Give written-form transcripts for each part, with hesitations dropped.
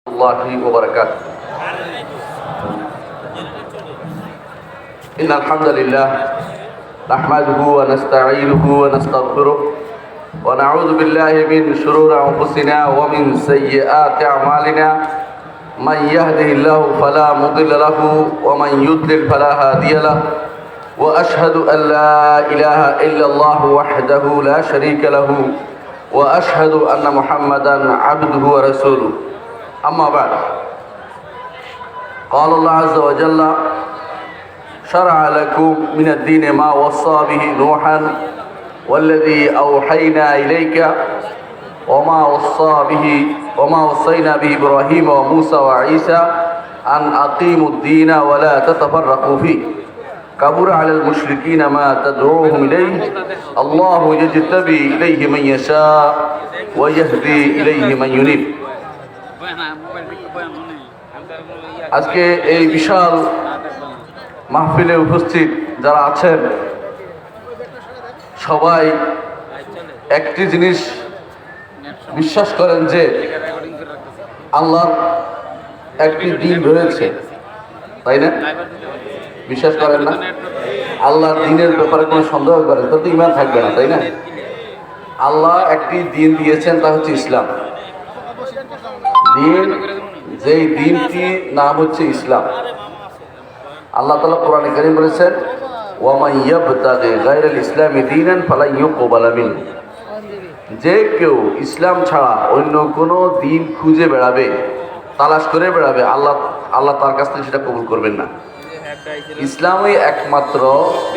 الله وبركاته. إن الحمد لله نحمده ونستعينه ونستغفره ونعوذ بالله من شرور أنفسنا ومن سيئات أعمالنا. من يهده الله فلا مضل له ومن يضلل فلا هادي له. وأشهد أن لا إله إلا الله وحده لا شريك له وأشهد أن محمدا عبده ورسوله. أما بعد، قال الله عز وجل: شرع لكم من الدين ما وصى به نوحا والذي أوحينا إليك وما وصينا به إبراهيم وموسى وعيسى أن أقيموا الدين ولا تتفرقوا فيه. كبر على المشركين ما تدعوهم إليه. الله يجتبي إليه من يشاء ويهدي إليه من ينيب. আজকে এই বিশাল মাহফিলে উপস্থিত যারা আছেন, সবাই একটি জিনিস বিশ্বাস করেন যে আল্লাহর একটি দিন রয়েছে, তাই না? বিশ্বাস করেন না? আল্লাহর দিনের ব্যাপারে কোনো সন্দেহ করেন তো ঈমান থাকবে না, তাই না? আল্লাহ একটি দিন দিয়েছেন, তা হচ্ছে ইসলাম দিন। যেই দিনটির নাম হচ্ছে ইসলাম। আল্লাহ তাআলা কোরআনে কারীম বলেছেন, ওয়ামান ইয়াবতাগি গায়রাল ইসলামি দীনান ফালা ইউকবালা মিনহু। যে কেউ ইসলাম ছাড়া অন্য কোনো দিন খুঁজে বেড়াবে, তালাশ করে বেড়াবে, আল্লাহ তার কাছ থেকে সেটা কবুল করবেন না। ইসলামই একমাত্র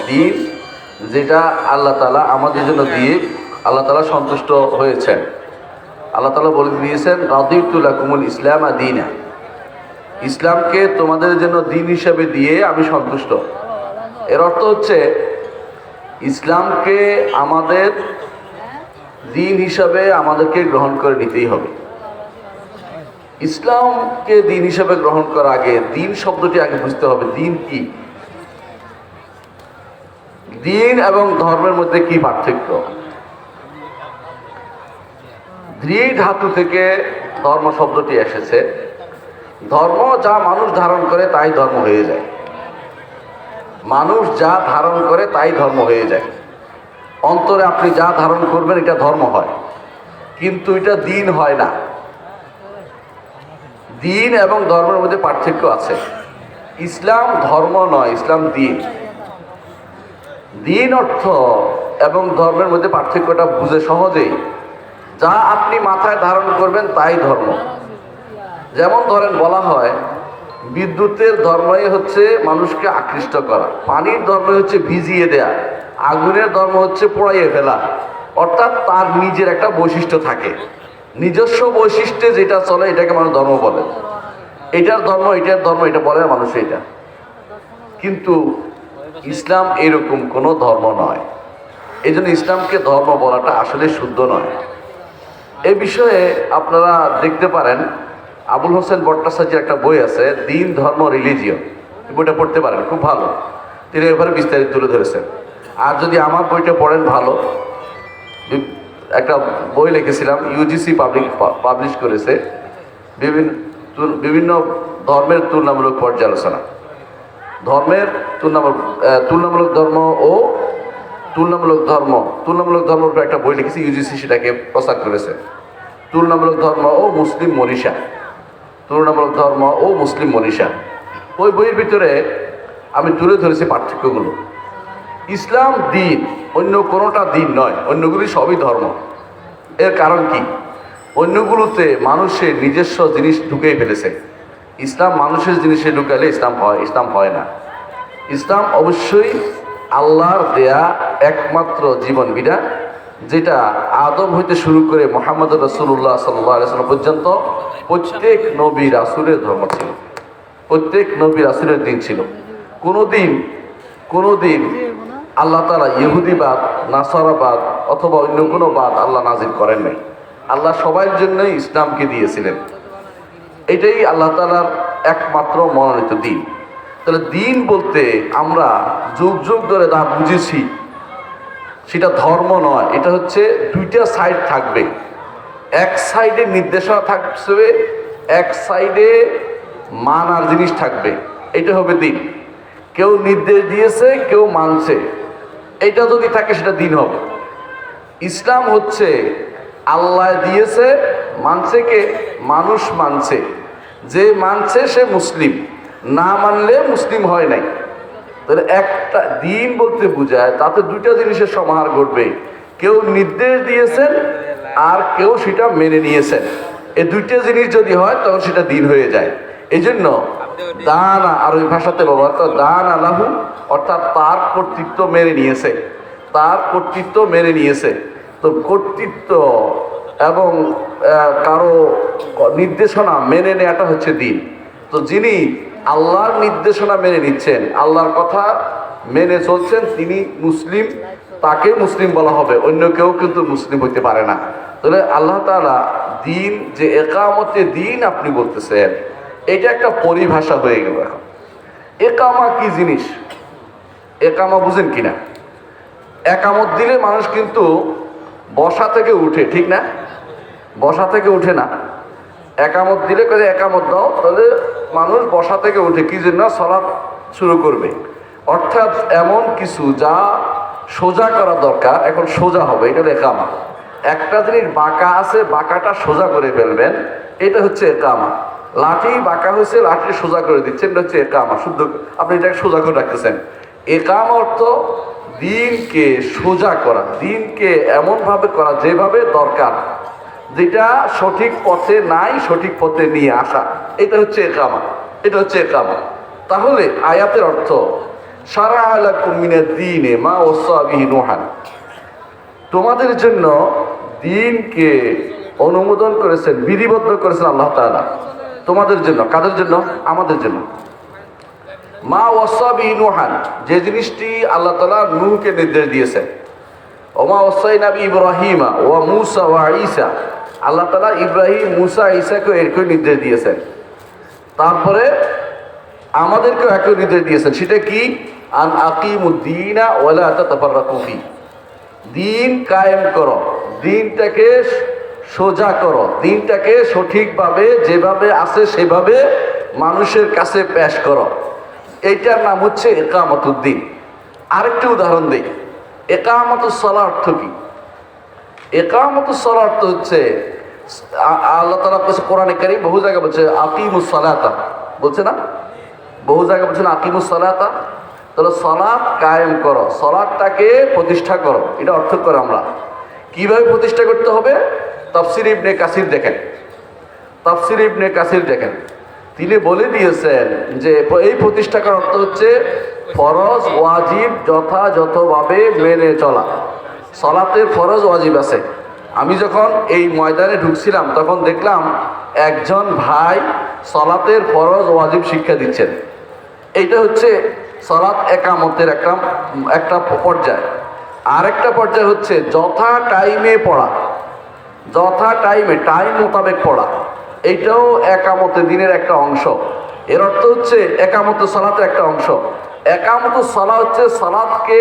দিন যেটা আল্লাহ তাআলা আমাদের জন্য দিয়ে আল্লাহ তাআলা সন্তুষ্ট হয়েছেন। আল্লাহ তাআলা বলে দিয়েছেন, রাদিতু লাকুমুল ইসলামা দীনা। ইসলামকে তোমাদের জন্য দিন হিসাবে দিয়ে আমি সন্তুষ্ট। এর অর্থ হচ্ছে ইসলামকে আমাদের দিন হিসাবে আমাদেরকে গ্রহণ করে নিতেই হবে। ইসলামকে দিন হিসাবে গ্রহণ করার আগে দিন শব্দটি আগে বুঝতে হবে। দিন কি? দিন এবং ধর্মের মধ্যে কি পার্থক্য? দ্বি ধাতু থেকে ধর্ম শব্দটি এসেছে। ধর্ম যা মানুষ ধারণ করে তাই ধর্ম হয়ে যায়। মানুষ যা ধারণ করে তাই ধর্ম হয়ে যায়। অন্তরে আপনি যা ধারণ করবেন এটা ধর্ম হয়, কিন্তু এটা দিন হয় না। দিন এবং ধর্মের মধ্যে পার্থক্য আছে। ইসলাম ধর্ম নয়, ইসলাম দিন। দিন অর্থ এবং ধর্মের মধ্যে পার্থক্যটা বুঝে সহজেই। যা আপনি মাথায় ধারণ করবেন তাই ধর্ম। যেমন ধরেন, বলা হয় বিদ্যুতের ধর্মই হচ্ছে মানুষকে আকৃষ্ট করা, পানির ধর্ম হচ্ছে ভিজিয়ে দেয়া, আগুনের ধর্ম হচ্ছে পোড়াইয়ে ফেলা। অর্থাৎ তার নিজের একটা বৈশিষ্ট্য থাকে, নিজস্ব বৈশিষ্ট্যে যেটা চলে এটাকে মানুষ ধর্ম বলে। এটার ধর্ম, এটার ধর্ম, এটা বলে মানুষ এটা। কিন্তু ইসলাম এরকম কোনো ধর্ম নয়। এই জন্য ইসলামকে ধর্ম বলাটা আসলে শুদ্ধ নয়। এ বিষয়ে আপনারা দেখতে পারেন, আবুল হোসেন ভট্টাচার্যের একটা বই আছে, দিন ধর্ম রিলিজিয়ন। বইটা পড়তে পারেন, খুব ভালো। তিনি এবারে বিস্তারিত তুলে ধরেছেন। আর যদি আমার বইটা পড়েন, ভালো একটা বই লিখেছিলাম, ইউজিসি পাবলিশ করেছে, বিভিন্ন ধর্মের তুলনামূলক পর্যালোচনা। ধর্মের তুলনামূলক ধর্ম ও তুলনামূলক ধর্মের উপর একটা বই লিখেছি, ইউজিসি সেটাকে প্রচার করেছে। তুলনামূলক ধর্ম ও মুসলিম মনীষা, তুলনামূলক ধর্ম ও মুসলিম মনীষা। ওই বইয়ের ভিতরে আমি তুলে ধরেছি পার্থক্যগুলো। ইসলাম দিন, অন্য কোনোটা দিন নয়, অন্যগুলি সবই ধর্ম। এর কারণ কি? অন্যগুলোতে মানুষের নিজস্ব জিনিস ঢুকেই ফেলেছে। ইসলাম মানুষের জিনিসে ঢুকালে ইসলাম হয় না। ইসলাম অবশ্যই আল্লাহর দেয়া একমাত্র জীবন বিধান, যেটা আদম হইতে শুরু করে মুহাম্মদ রাসূলুল্লাহ সাল্লাল্লাহু আলাইহি ওয়াসাল্লাম পর্যন্ত প্রত্যেক নবী রাসূলের ধর্ম ছিল, প্রত্যেক নবী রাসূলের দিন ছিল। কোনোদিন আল্লাহ তাআলা ইহুদিবাদ, নাসারাবাদ অথবা অন্য কোনো বাদ আল্লাহ নাজিল করেন নাই। আল্লাহ সবার জন্যই ইসলামকে দিয়েছিলেন। এটাই আল্লাহ তাআলার একমাত্র মনোনীত দিন। তাহলে দিন বলতে আমরা যুগ যুগ ধরে যা বুঝেছি সেটা ধর্ম নয়। এটা হচ্ছে দুইটা সাইড থাকবে। এক সাইডে নির্দেশনা থাকবে এক সাইডে মানার জিনিস থাকবে, এটা হবে দিন। কেউ নির্দেশ দিয়েছে, কেউ মানছে, এটা যদি থাকে সেটা দিন হবে। ইসলাম হচ্ছে আল্লাহ দিয়েছে, মানছে কে? মানুষ মানছে। যে মানছে সে মুসলিম, না মানলে মুসলিম হয় নাই। তাহলে একটা দিন বলতে বোঝায় তাতে দুইটা জিনিসের সমাহার ঘটবে, কেউ নির্দেশ দিয়েছেন আর কেউ সেটা মেনে নিয়েছেন। এই দুইটা জিনিস যদি হয় তখন সেটা দিন হয়ে যায়। এই জন্য দানা আরবি ভাষাতে ব্যবহার করে দান আলাহু, অর্থাৎ তার কর্তৃত্ব মেনে নিয়েছে, তার কর্তৃত্ব মেনে নিয়েছে। তো কর্তৃত্ব এবং কারো নির্দেশনা মেনে নেওয়াটা হচ্ছে দিন। তো যিনি আল্লাহর নির্দেশনা মেনে নিচ্ছেন, আল্লাহর কথা মেনে চলছেন, তিনি মুসলিম, তাকে মুসলিম বলা হবে, অন্য কেউ কিন্তু মুসলিম হইতে পারে না। তাহলে আল্লাহ তাআলা দিন, যে একামতে দিন আপনি বলতেছেন, এটা একটা পরিভাষা হয়ে গেল। এখন একামা কি জিনিস, একামা বুঝেন কিনা? একামত দিলে মানুষ কিন্তু বসা থেকে উঠে, ঠিক না? বসা থেকে উঠে না। একামত দিলে করে একামত দাও, তাহলে মানুষ বসা থেকে উঠে, কি জন্য? সালাত শুরু করবে। অর্থাৎ এমন কিছু যা সোজা করা দরকার, এখন সোজা হবে, এটা হলো একামা। একটা জিনিস বাঁকা আছে, বাঁকাটা সোজা করে ফেলবেন, এটা হচ্ছে একামা। লাঠি বাঁকা হয়েছে, লাঠি সোজা করে দিচ্ছেন, এটা হচ্ছে একামা। শুদ্ধ আপনি এটাকে সোজা করে রাখতেছেন। একামা অর্থ দিনকে সোজা করা, দিনকে এমনভাবে করা যেভাবে দরকার, যেটা সঠিক পথে নাই সঠিক পথে নিয়ে আসা, এটা হচ্ছে একামা, এটা হচ্ছে একামা। তাহলে আয়াতের অর্থ শারাআ লাকুম মিনাদ দীনে মা ওয়াসা বিহি নূহান, তোমাদের জন্য দিনকে অনুমোদন করেছেন, বিধিবদ্ধ করেছেন আল্লাহ তাআলা তোমাদের জন্য। কাদের জন্য? আমাদের জন্য। মা ওয়াসা বিহি নূহান, যে জিনিসটি আল্লাহ তাআলা নূহকে নির্দেশ দিয়েছেন। ওমা ওয়াসাইনা বিইব্রাহিমা ওয়া মূসা ওয়া ঈসা, আল্লাহ তাআলা ইব্রাহিম, মূসা, ঈসাকে একই নির্দেশ দিয়েছেন। তারপরে আমাদেরকেও একই নির্দেশ দিয়েছেন। সেটা কি? আন আকিমুদ্দীনা ওয়া লা তাতাফাররাকু ফি, দিন কায়েম করো, দিনটাকে সোজা করো, দিনটাকে সঠিকভাবে যেভাবে আছে সেভাবে মানুষের কাছে পেশ করো। এইটার নাম হচ্ছে ইকামতুদ্দিন। আরেকটি উদাহরণ দিই, ইকামতুস সালাহ অর্থ কি? ইকামতুস সালাহ অর্থ হচ্ছে, আল্লাহ তাআলা বলেছে কোরআনে কারীম বহু জায়গায় বলছে আকিমুস সালাতা, বলছে না? বহু জায়গায় বলছেন আকিমুস সালাতা। তাহলে সালাত কায়েম করো, সালাতটাকে প্রতিষ্ঠা করো, এটা অর্থ করে আমরা। কিভাবে প্রতিষ্ঠা করতে হবে? তাফসীর ইবনে কাসির দেখেন, তাফসীর ইবনে কাসির দেখেন, তিনি বলে দিয়েছেন যে এই প্রতিষ্ঠা করার অর্থ হচ্ছে ফরজ ওয়াজিব যথাযথভাবে মেনে চলা। সালাতের ফরজ ওয়াজিব আছে। আমি যখন এই ময়দানে ঢুকছিলাম তখন দেখলাম একজন ভাই সালাতের ফরজ ওয়াজিব শিক্ষা দিচ্ছেন। এইটা হচ্ছে সালাত একামতের একটা পর্যায়। আরেকটা পর্যায় হচ্ছে যথা টাইমে পড়া, যথা টাইমে, টাইম মোতাবেক পড়া, এইটাও একামতে দিনের একটা অংশ। এর অর্থ হচ্ছে একামত সালাতের একটা অংশ। একামত সালাত হচ্ছে সালাতকে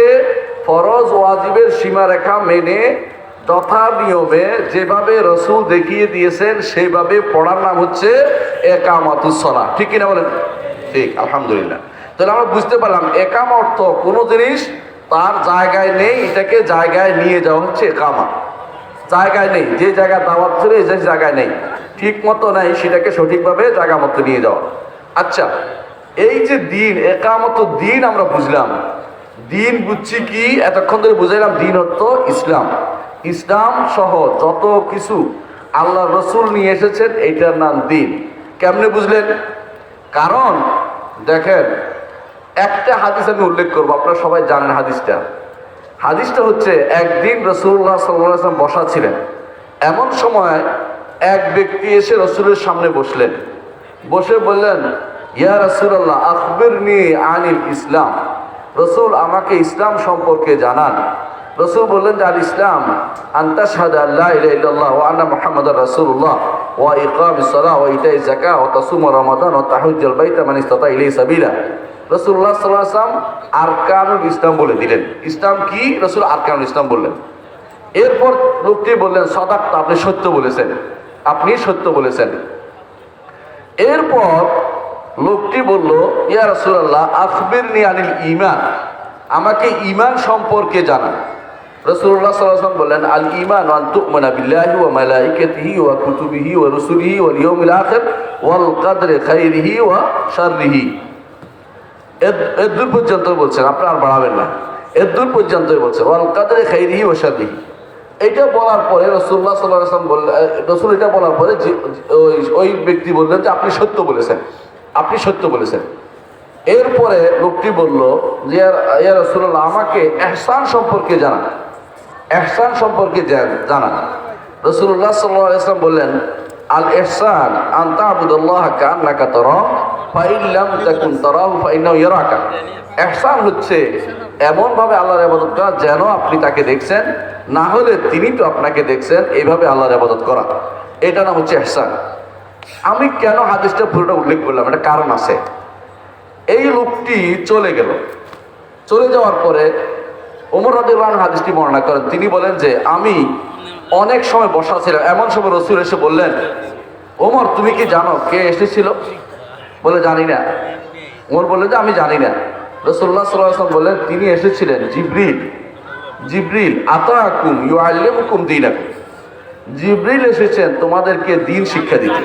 ফরজ ওয়াজিবের সীমারেখা মেনে যথা নিয়মে যেভাবে রসুল দেখিয়ে দিয়েছেন সেইভাবে পড়ার নাম হচ্ছে একামাতুস সালাহ। ঠিক কিনা বলেন? ঠিক, আলহামদুলিল্লাহ। তাহলে আমরা বুঝতে পারলাম একাম অর্থ কোনো জিনিস তার জায়গায় নেই, এটাকে জায়গায় নিয়ে যাওয়া হচ্ছে একামা। জায়গায় নেই, যে জায়গায় দাওয়াত ছিল যে জায়গায় নেই, ঠিক মতো নাই, সেটাকে সঠিকভাবে জায়গা মতো নিয়ে যাওয়া। আচ্ছা, এই যে দিন, একামত দিন আমরা বুঝলাম, দিন বুঝছি কি? এতক্ষণ ধরে বুঝাইলাম দিন অর্থ ইসলাম। ইসলাম সহ যত কিছু আল্লাহ রসুল নিয়ে এসেছেন এইটার নাম দিন। কেমনে বুঝলেন? কারণ দেখেন, একটা হাদিস আমি উল্লেখ করবো, আপনারা সবাই জানেন হাদিসটা। হাদিসটা হচ্ছে একদিন রাসূলুল্লাহ সাল্লাল্লাহু আলাইহি ওয়াসাল্লাম বসা ছিলেন। এমন সময় এক ব্যক্তি এসে রসুলের সামনে বসলেন, বসে বললেন, ইয়া রাসূলুল্লাহ আখবিরনি আনিল ইসলাম, রসুল আমাকে ইসলাম সম্পর্কে জানান। রসুল বললেন যে আল ইসলাম আন তাশহাদা আল্লা ইলাহা ইল্লাল্লাহ ওয়া আন্না মুহাম্মাদার রাসূলুল্লাহ ওয়া ইকামিস সালাহ ওয়া ইতাইজ যাকাত ওয়া তাসুমু রমাদান ওয়া তাহুজ্জুল বাইতা মান ইসতাতা ইলাইহি সাবিলা। রাসূলুল্লাহ সাল্লাল্লাহু আলাইহি ওয়াসাল্লাম আরকানুল ইসলাম বলে দিলেন। ইসলাম কি? রাসূল আরকানুল ইসলাম বললেন। এরপর লোকটি বললেন, সাদাকতা, আপনি সত্য বলেছেন, আপনি সত্য বলেছেন। এরপর লোকটি বলল, ইয়া রাসূলুল্লাহ আখবিরনি আনিল ঈমান, আমাকে ঈমান সম্পর্কে জানান। রাসূলুল্লাহ সাল্লাল্লাহু আলাইহি ওয়াসাল্লাম বললেন, আল ঈমান আন তু'মিনা বিল্লাহি ওয়া মালাইকাতিহি ওয়া কুতুবিহি ওয়া রুসুলিহি ওয়াল ইয়াউমিল আখির ওয়াল কদরি খাইরিহি ওয়া শাররিহি। এর দূর পর্যন্ত বলছেন, আপনি আর বাড়াবেন না, এর দূর পর্যন্তই বলছেন ওয়াল কদরি খাইরিহি ওয়া শাররিহি। এটা বলার পরে রাসূলুল্লাহ সাল্লাল্লাহু আলাইহি ওয়াসাল্লাম বললেন, রাসূল এটা বলার পরে ওই ব্যক্তি বললেন যে আপনি সত্য বলেছেন, আপনি সত্য বলেছেন। এরপরে লোকটি বলল যে ইয়া রাসূলুল্লাহ আমাকে ইহসান সম্পর্কে জানান, ইহসান সম্পর্কে জানান। রাসূলুল্লাহ সাল্লাল্লাহু আলাইহি ওয়াসাল্লাম বললেন, আল ইহসান আন তা'বুদাল্লাহা কাআন্নাকা তারাহু ফা ইন লাম তাকুন তারাহু ফা ইন্নাহু ইয়ারাকা। ইহসান হচ্ছে এমন ভাবে আল্লাহর ইবাদত করা যেন আপনি তাকে দেখছেন, না হলে তিনি তো আপনাকে দেখছেন, এইভাবে আল্লাহর ইবাদত করা, এটা নাম হচ্ছে ইহসান। আমি কেন হাদিসটা পুরোটা উল্লেখ করলাম, এটা কারণ আছে। এই লোকটি চলে গেল, চলে যাওয়ার পরে ওমর রাদিয়াল্লাহু আনহু হাদিসটি বর্ণনা করেন। তিনি বলেন যে আমি অনেক সময় বসা ছিলাম, এমন সময় রাসূল এসে বললেন, ওমর তুমি কি জানো কে এসেছিল? বলে জানি না। ওমর বললেন যে আমি জানি না। রাসূলুল্লাহ সাল্লাল্লাহু আলাইহি ওয়াসাল্লাম বললেন তিনি এসেছিলেন জিবরিল, জিবরিল আতাকুম ইউআল্লিমুকুম দীনাকুম, জিবরিল এসেছেন তোমাদেরকে দ্বীন শিক্ষা দিতে।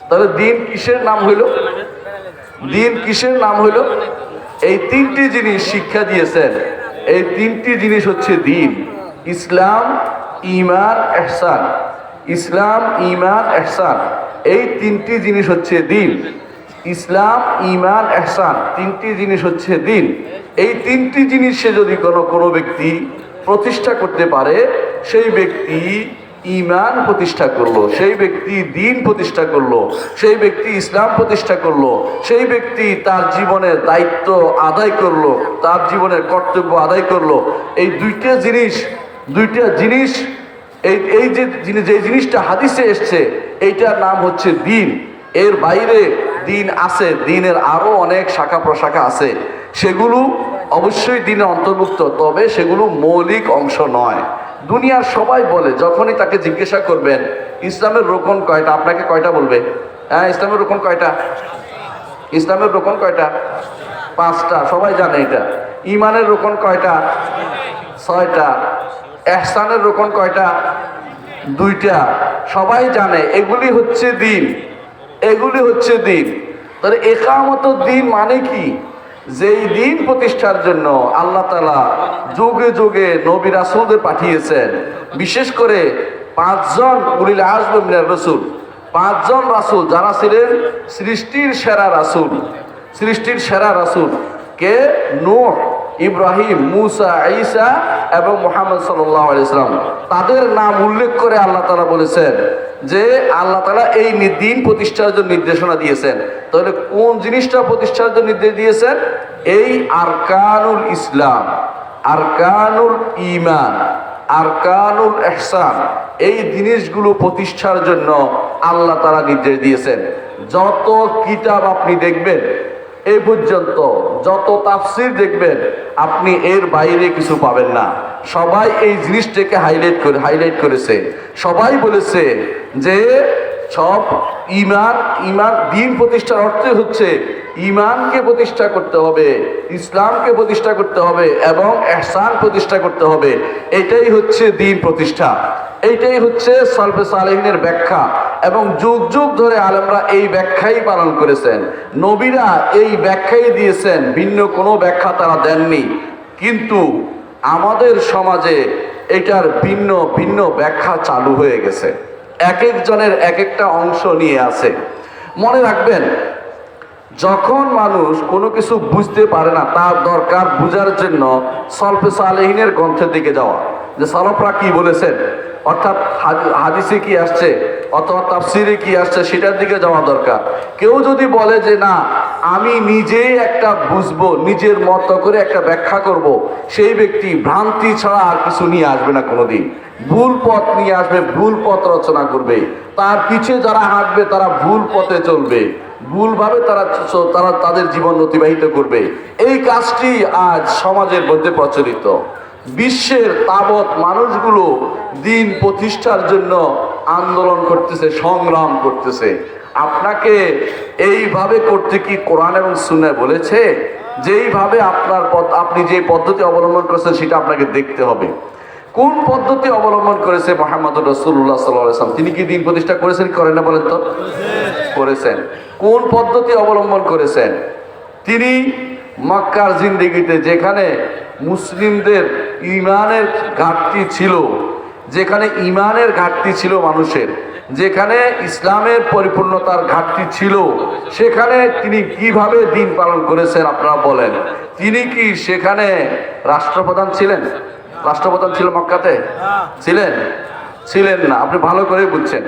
তাহলে দ্বীন কিসের নাম হইল? দ্বীন কিসের নাম হইল? এই তিনটি জিনিস শিক্ষা দিয়েছেন, এই তিনটি জিনিস হচ্ছে দ্বীন: ইসলাম, ঈমান, ইহসান। ইসলাম, ঈমান, ইহসান, এই তিনটি জিনিস হচ্ছে দ্বীন। ইসলাম, ঈমান, ইহসান, তিনটি জিনিস হচ্ছে দ্বীন। এই তিনটি জিনিসে যদি কোনো ব্যক্তি প্রতিষ্ঠা করতে পারে, সেই ব্যক্তি ঈমান প্রতিষ্ঠা করলো, সেই ব্যক্তি দ্বীন প্রতিষ্ঠা করলো, সেই ব্যক্তি ইসলাম প্রতিষ্ঠা করলো, সেই ব্যক্তি তার জীবনের দায়িত্ব আদায় করলো, তার জীবনের কর্তব্য আদায় করলো। এই দুইটা জিনিস এই যে জিনিসটা হাদিসে এসছে, এইটার নাম হচ্ছে দ্বীন। এর বাইরে দ্বীন আছে, দ্বীনের আরো অনেক শাখা প্রশাখা আছে, সেগুলো অবশ্যই দ্বীনের অন্তর্ভুক্ত, তবে সেগুলো মৌলিক অংশ নয়। দুনিয়ার সবাই বলে, যখনই তাকে জিজ্ঞাসা করবেন ইসলামের রোকন কয়টা, আপনাকে কয়টা বলবে? হ্যাঁ, ইসলামের রোকন কয়টা? ইসলামের রোকন কয়টা? 5টা, সবাই জানে এটা। ঈমানের রোকন কয়টা? 6টা। ইহসানের রোকন কয়টা? 2টা, সবাই জানে। এগুলি হচ্ছে দ্বীন, এগুলি হচ্ছে দ্বীন। তাহলে ইকামতুদ দ্বীন মানে কি? যেই দ্বীন প্রতিষ্ঠার জন্য আল্লাহ তাআলা যুগে যুগে নবী রাসূলদের পাঠিয়েছেন, বিশেষ করে 5 জন উলিল আজম মিনার রাসূল, 5 জন রাসূল যারা ছিলেন সৃষ্টির সেরা রাসূল। সৃষ্টির সেরা রাসূল কে? নূহ, ইব্রাহিম, মুসা, ঈসা এবং মুহাম্মদ সাল্লাল্লাহু আলাইহি ওয়াসাল্লাম। তাদের নাম উল্লেখ করে আল্লাহ তাআলা বলেছেন যে আল্লাহ তাআলা এই দ্বীন প্রতিষ্ঠার জন্য নির্দেশনা দিয়েছেন। তাহলে কোন জিনিসটা প্রতিষ্ঠার জন্য নির্দেশ দিয়েছেন? এই আরকানুল ইসলাম, আরকানুল ঈমান, আরকানুল ইহসান, এই জিনিসগুলো প্রতিষ্ঠার জন্য আল্লাহ তাআলা নির্দেশ দিয়েছেন। যত কিতাব আপনি দেখবেন এই পর্যন্ত, যত তাফসীর দেখবেন, আপনি এর বাইরে কিছু পাবেন না। সবাই এই জিনিসটাকে হাইলাইট করেছে। সবাই বলেছে যে সব ঈমান দ্বীন প্রতিষ্ঠার অর্থ হচ্ছে ঈমানকে প্রতিষ্ঠা করতে হবে, ইসলামকে প্রতিষ্ঠা করতে হবে এবং ইহসান প্রতিষ্ঠা করতে হবে। এটাই হচ্ছে দ্বীন প্রতিষ্ঠা, এইটাই হচ্ছে সালফে সালেহিনের ব্যাখ্যা। এবং যুগ যুগ ধরে আলেমরা এই ব্যাখ্যাই পালন করেছেন। নবীরা এই ব্যাখ্যাই দিয়েছেন, ভিন্ন কোনো ব্যাখ্যা তারা দেননি। কিন্তু আমাদের সমাজে এটার ভিন্ন ভিন্ন ব্যাখ্যা চালু হয়ে গেছে, এক একজনের এক একটা অংশ নিয়ে আছে। মনে রাখবেন, যখন মানুষ কোনো কিছু বুঝতে পারে না, তার দরকার বুঝার জন্য সালফে সালেহিনের গ্রন্থের দিকে যাওয়া, যে সালফরা কি বলেছেন, অর্থাৎ হাদিসে কি আসছে অথবা তাফসিরে কি আসছে, সেটার দিকে যাওয়া দরকার। কেউ যদি বলে যে না আমি নিজেই একটা বুঝবো, নিজের মতো করে একটা ব্যাখ্যা করব, সেই ব্যক্তি ভ্রান্তি ছাড়া আর কিছু নিয়ে আসবে না কোনোদিন। ভুল পথ নিয়ে আসবে, ভুল পথ রচনা করবে, তার পিছে যারা হাঁটবে তারা ভুল পথে চলবে, ভুলভাবে তারা তাদের জীবন অতিবাহিত করবে। এই কাজটি আজ সমাজের মধ্যে প্রচলিত। বিশ্বের তাবৎ মানুষগুলো দ্বীন প্রতিষ্ঠার জন্য আন্দোলন করতেছে, সংগ্রাম করতেছে। আপনাকে এইভাবে করতে কি কোরআন এবং সুন্নাহ বলেছে? যেইভাবে আপনি যে পদ্ধতি অবলম্বন করেছেন সেটা আপনাকে দেখতে হবে। কোন পদ্ধতি অবলম্বন করেছে মুহাম্মদুর রাসূলুল্লাহ সাল্লাল্লাহু আলাইহি ওয়াসাল্লাম? তিনি কি দিন প্রতিষ্ঠা করেছেন, করেন না বলেন তো? করেছেন। কোন পদ্ধতি অবলম্বন করেছেন? তিনি মক্কার জিন্দেগিতে যেখানে মুসলিমদের ইমানের ঘাটতি ছিল, যেখানে ইমানের ঘাটতি ছিল মানুষের, যেখানে ইসলামের পরিপূর্ণতার ঘাটতি ছিল, সেখানে তিনি কিভাবে দিন পালন করেছেন আপনারা বলেন? তিনি কি সেখানে রাষ্ট্রপ্রধান ছিলেন? রাষ্ট্রপ্রধান ছিল মক্কাতে? ছিলেন? ছিলেন না। আপনি ভালো করে বুঝছেন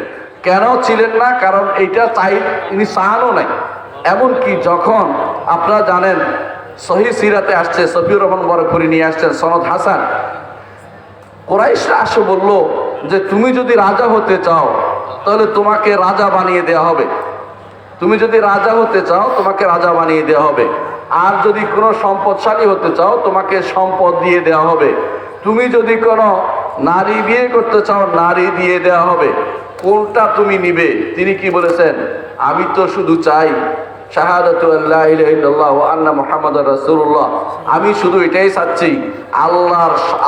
কেন ছিলেন না? কারণ এইটা তিনি চাহানও নাই। এমনকি যখন আপনারা জানেন সহিহ সিরাতে আসছে, সফিউর রহমান বরকপুরি নিয়ে আসছেন সনদ হাসান, কুরাইশরা আসে বলল যে তুমি যদি রাজা হতে চাও তাহলে তোমাকে রাজা বানিয়ে দেওয়া হবে। তুমি যদি রাজা হতে চাও তোমাকে রাজা বানিয়ে দেওয়া হবে। আর যদি কোনো সম্পদশালী হতে চাও তোমাকে সম্পদ দিয়ে দেওয়া হবে। তুমি যদি কোনো নারী বিয়ে করতে চাও নারী দিয়ে দেওয়া হবে। কোনটা তুমি নিবে? তিনি কি বলেছেন? আমি তো শুধু চাই শাহাদাতু আল্লা ইলাহা ইল্লাল্লাহ ওয়া আন্না মুহাম্মাদুর রাসূলুল্লাহ। আমি শুধু এটাই চাচ্ছি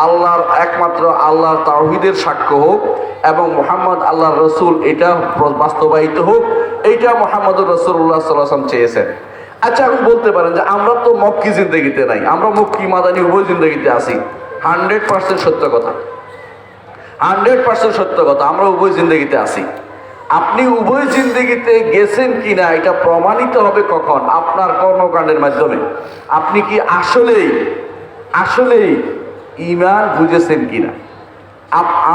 আল্লাহর একমাত্র আল্লাহর তাওহীদের সাক্ষ্য হোক এবং মুহাম্মদ আল্লাহর রসুল এটা বাস্তবায়িত হোক। এইটা মুহাম্মদুর রাসূলুল্লাহ সাল্লাল্লাহু আলাইহি ওয়াসাল্লাম চেয়েছেন। আচ্ছা, এখন বলতে পারেন যে আমরা তো মক্কি জিন্দেগিতে নাই, আমরা মক্কি মাদানী উভয় জিন্দেগিতে আছি। 100% সত্য কথা, 100% সত্য কথা, আমরা উভয় জিন্দেগিতে আছি। আপনি উভয় জিন্দেগিতে গেছেন কিনা এটা প্রমাণিত হবে কখন? আপনার কর্মকাণ্ডের মাধ্যমে। আপনি কি আসলেই ঈমান বুঝেছেন কিনা?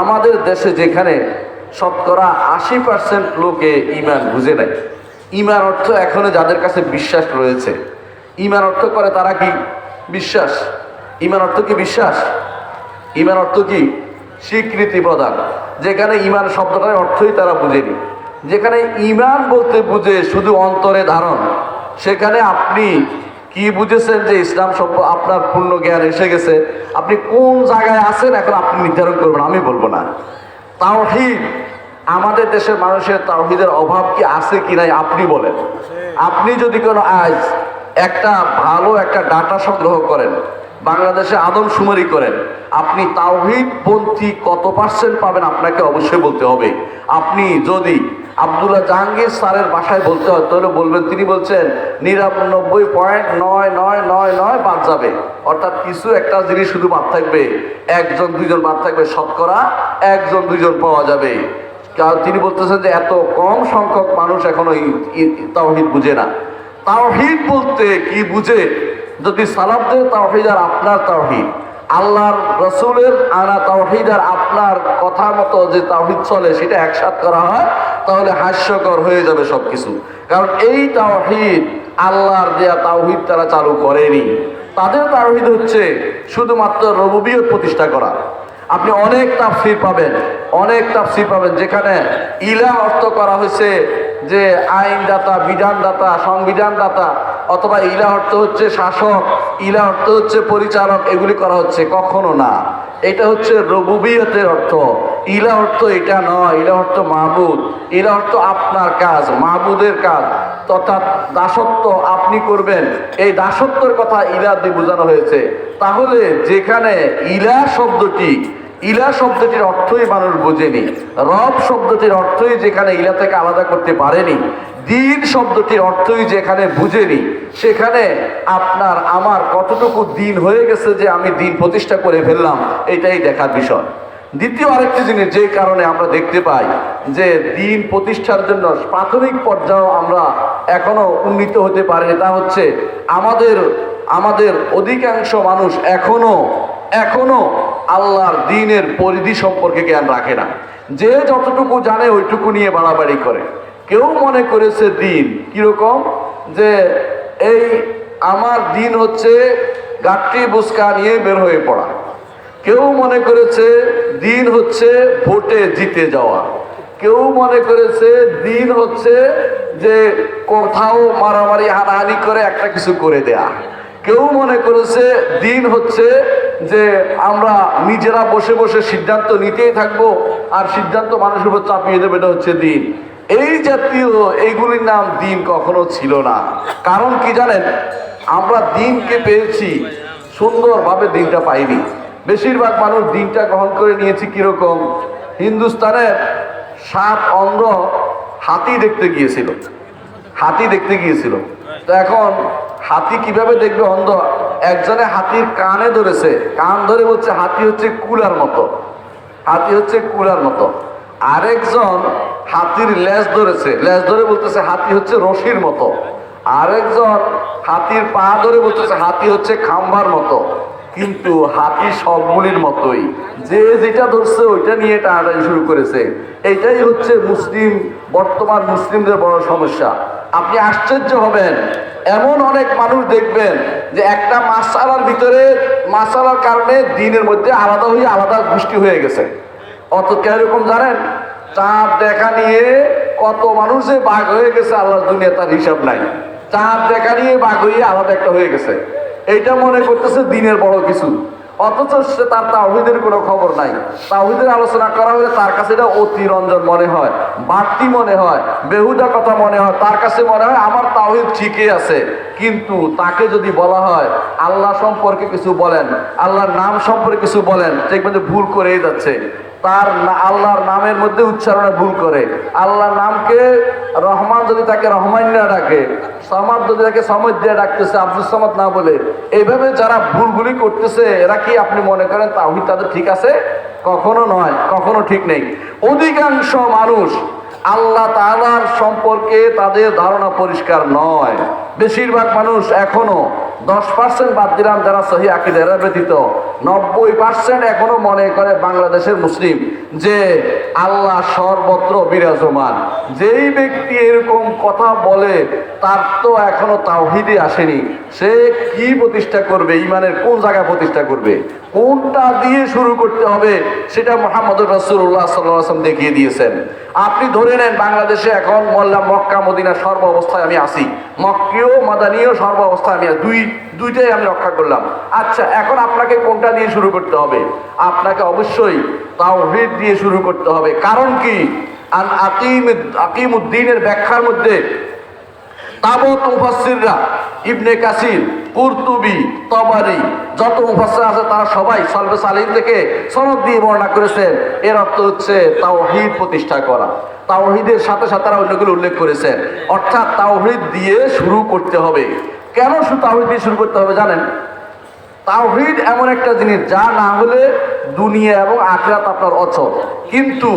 আমাদের দেশে যেখানে শতকরা 80% লোকে ঈমান বুঝে নাই। ঈমান অর্থ এখনো যাদের কাছে বিশ্বাস রয়েছে, ঈমান অর্থ করে তারা কি? বিশ্বাস। ঈমান অর্থ কি? বিশ্বাস। ঈমান অর্থ কি? স্বীকৃতি প্রদান। যেখানে ঈমান শব্দটার অর্থই তারা বুঝেনি। যেখানে ঈমান বলতে বুঝে শুধু অন্তরে ধারণ, সেখানে আপনি কি বুঝেছেন যে ইসলাম আপনার পূর্ণ জ্ঞান এসে গেছে? আপনি কোন জায়গায় আছেন এখন আপনি নির্ধারণ করবেন, আমি বলবো না। তাওহীদ, আমাদের দেশের মানুষের তাওহীদের অভাব কি আছে কি নাই আপনি বলেন। আপনি যদি কোনো আজ একটা ভালো একটা ডাটা সংগ্রহ করেন, বাংলাদেশে আদমশুমারি করেন, আপনি তাওহীদপন্থী কত পার্সেন্ট পাবেন আপনাকে অবশ্যই বলতে হবে। আপনি যদি আব্দুল্লাহ জাহাঙ্গীর স্যারের বাসায় বলতে হয় তাহলে বলবেন, তিনি বলছেন 99.9999 বাদ যাবে। অর্থাৎ কিছু একটা জিনিস শুধু বাদ থাকবে, 1-2 বাদ থাকবে, শতকরা 1-2 পাওয়া যাবে। তিনি বলতেছেন যে এত কম সংখ্যক মানুষ এখনো তাওহীদ বুঝে না। তাওহীদ বলতে কি বুঝে? যদি সালাফদের তাওহীদ আর আপনার তাওহীদ, আল্লাহর রসুলের আনা তাওহীদ আর আপনার কথা মতো যে তাওহীদ চলে সেটা একসাথ করা হয়, তাহলে হাস্যকর হয়ে যাবে সবকিছু। কারণ এই তাওহীদ আল্লাহর দেয়া তাওহীদ তারা চালু করেনি। তাদের তাওহীদ হচ্ছে শুধুমাত্র রুবুবিয়ত প্রতিষ্ঠা করা। আপনি অনেক তাফসীর পাবেন যেখানে ইলাহ অর্থ করা হয়েছে যে আইনদাতা, বিধানদাতা, সংবিধানদাতা, অথবা ইলাহ অর্থ হচ্ছে শাসক, ইলাহ অর্থ হচ্ছে পরিচালক, এগুলি করা হচ্ছে। কখনো না, এটা হচ্ছে রুবুবিয়তের অর্থ। ইলাহ অর্থ এটা নয়। ইলাহ অর্থ মাবুদ, ইলাহ অর্থ আপনার কাজ, মাবুদের কাজ, তথা দাসত্ব আপনি করবেন। এই দাসত্বের কথা ইলাহ দিয়ে বোঝানো হয়েছে। তাহলে যেখানে ইলাহ শব্দটির অর্থই মানুষ বোঝেনি, রব শব্দটির অর্থই যেখানে ইলাহ থেকে আলাদা করতে পারেনি, দিন শব্দটির অর্থই যেখানে বুঝেনি, সেখানে আপনার আমার কতটুকু দিন হয়ে গেছে যে আমি দিন প্রতিষ্ঠা করে ফেললাম, এটাই দেখার বিষয়। দ্বিতীয় আরেকটি জিনিস যে কারণে আমরা দেখতে পাই যে দিন প্রতিষ্ঠার জন্য প্রাথমিক পর্যায়ে আমরা এখনো উন্নীত হতে পারিনি, তা হচ্ছে আমাদের অধিকাংশ মানুষ এখনো আল্লাহর দ্বীনের পরিধি সম্পর্কে জ্ঞান রাখে না। যে যতটুকু জানে ওইটুকু নিয়ে বাড়াবাড়ি করে। কেউ মনে করেছে দিন কিরকম, যে এই আমার দিন হচ্ছে গাঠি বুসকা নিয়ে বের হয়ে পড়া। কেউ মনে করেছে দিন হচ্ছে ভোটে জিতে যাওয়া। কেউ মনে করেছে দিন হচ্ছে যে কোথাও মারামারি হানাহানি করে একটা কিছু করে দেয়া। কেউ মনে করেছে দিন হচ্ছে যে আমরা নিজেরা বসে বসে সিদ্ধান্ত নিতেই থাকবো আর সিদ্ধান্ত মানুষের উপর চাপিয়ে দেবে, এটা হচ্ছে দিন। এই জাতীয় এইগুলির নাম দিন কখনো ছিল না। কারণ কি জানেন, আমরা দিনকে পেয়েছি, সুন্দরভাবে দিনটা পাইনি। বেশিরভাগ মানুষ দিনটা গ্রহণ করে নিয়েছি কিরকম, হিন্দুস্তানের 7 অন্ধ হাতি দেখতে গিয়েছিল, হাতি দেখতে গিয়েছিল। তো এখন হাতি কিভাবে দেখবে অন্ধ? একজনে হাতির কানে ধরেছে, কান ধরে বলছে হাতি হচ্ছে কুলার মতো, হাতি হচ্ছে কুলার মতো। আরেকজন হাতির লেজ ধরেছে, লেজ ধরে বলতেছে হাতি হচ্ছে রশির মতো। আরেকজন হাতির পা ধরে বলতেছে হাতি হচ্ছে খাম্বার মতো। কিন্তু হাতি সবগুলির মতোই, যে যেটা ধরছে ওইটা নিয়ে টানাটানি শুরু করেছে। এইটাই হচ্ছে মুসলিম, বর্তমান মুসলিমদের বড় সমস্যা। আপনি আশ্চর্য হবেন, এমন অনেক মানুষ দেখবেন যে একটা মাসালার ভিতরে, মাসালার কারণে দিনের মধ্যে আলাদা হয়ে আলাদা গোষ্ঠী হয়ে গেছে। অত কিরকম জানেন, চাঁদ দেখা নিয়ে কত মানুষ যে বাঘ হয়ে গেছে আল্লাহর দুনিয়া তার হিসাব নাই। চাঁদ দেখা নিয়ে বাঘ হয়ে আলাদা একটা হয়ে গেছে, এইটা মনে করতেছে দিনের বড় কিছু। অথচ সে তার তাওহীদের কোনো খবর নাই। তাওহীদের আলোচনা করা হলে তার কাছে এটা অতিরঞ্জন মনে হয়, বাড়তি মনে হয়, বেহুদা কথা মনে হয়। তার কাছে মনে হয় আমার তাওহীদ ঠিকই আছে। কিন্তু তাকে যদি বলা হয় আল্লাহ সম্পর্কে কিছু বলেন, আল্লাহর নাম সম্পর্কে কিছু বলেন, দেখবেন যে ভুল করেই যাচ্ছে। তার আল্লাহর নামের মধ্যে উচ্চারণে ভুল করে। আল্লাহর নামকে রহমান যদি তাকে রহমান না ডাকে, সমাদ যদি তাকে সমদ দিয়ে ডাকতেছে, আব্দুল সমাদ না বলে, এইভাবে যারা ভুলগুলি করতেছে, এরা কি আপনি মনে করেন তাওহীদ তাদের ঠিক আছে? কখনো নয়, কখনো ঠিক নেই। অধিকাংশ মানুষ আল্লাহ তাআলার সম্পর্কে তাদের ধারণা পরিষ্কার নয়। বেশিরভাগ মানুষ এখনো 10% বাদ দিলাম যারা সহিহ আকীদা, এরা ব্যতীত 90% এখনো মনে করে বাংলাদেশের মুসলিম যে আল্লাহ সর্বত্র বিরাজমান। যেই ব্যক্তি এরকম কথা বলে তার তো এখনো তাওহীদে আসেনি। সে কি প্রতিষ্ঠা করবে, ইমানের কোন জায়গায় প্রতিষ্ঠা করবে, কোনটা দিয়ে শুরু করতে হবে, সেটা মুহাম্মদুর রাসূলুল্লাহ সাল্লাল্লাহু আলাইহি ওয়াসাল্লাম দেখিয়ে দিয়েছেন। আপনি ধরে নেন বাংলাদেশে এখন মোল্লা মক্কা মদিনা সর্ব অবস্থায় আমি আসি, মক্কীয় মাদানীয় সর্ব অবস্থায় আমি দুইটাই আমি রক্ষা করলাম। আচ্ছা, এখন আপনাকে কোনটা দিয়ে শুরু করতে হবে? আপনাকে অবশ্যই তাওহীদ দিয়ে শুরু করতে হবে। কারণ কি, আকিমুদ্দিনের ব্যাখ্যার মধ্যে তাবত মুফাসসিররা ইবনে কাসির, কুরতুবী, তবারি, যত মুফাসসির আছে তারা সবাই সালফে সালিহিন থেকে সনদ দিয়ে বর্ণনা করেছেন। এর অর্থ হচ্ছে তাওহীদ প্রতিষ্ঠা করা। তাওহীদের সাথে সাথে তারা অন্যগুলো উল্লেখ করেছেন, অর্থাৎ তাওহীদ দিয়ে শুরু করতে হবে। কেন শুধু তাওহীদ দিয়ে শুরু করতে হবে জানেন? তাওহীদ এমন একটা জিনিস যা না হলে দুনিয়া এবং আখিরাত আপনার অচল। কিন্তু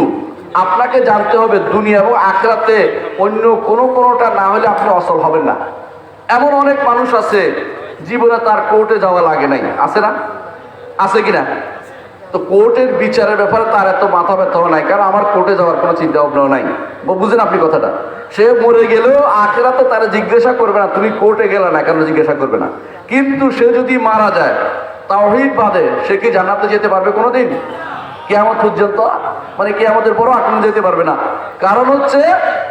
আপনাকে জানতে হবে দুনিয়া এবং আখিরাতে অন্য কোনোটা না হলে আপনি অচল হবেন না। এমন অনেক মানুষ আছে জীবনে তার কোর্টে যাওয়া লাগে নাই, আছে না? আছে কিনা? তো কোর্টের বিচারের ব্যাপারে তার এত মাথা ব্যথাও নাই, কারণ আমার কোর্টে যাওয়ার কোনো চিন্তা ভাবনাও নাই। বুঝেন আপনি কথাটা? সে মরে গেলেও আখিরাতে তারা জিজ্ঞাসা করবে না তুমি কোর্টে গেলে না কেন, জিজ্ঞাসা করবে না। কিন্তু সে যদি মারা যায় তাওহীদ বাদে, সে কি জান্নাতে যেতে পারবে কোনোদিন? কিয়ামত পর্যন্ত, মানে কিয়ামতের পরও আপনি যেতে পারবে না। কারণ হচ্ছে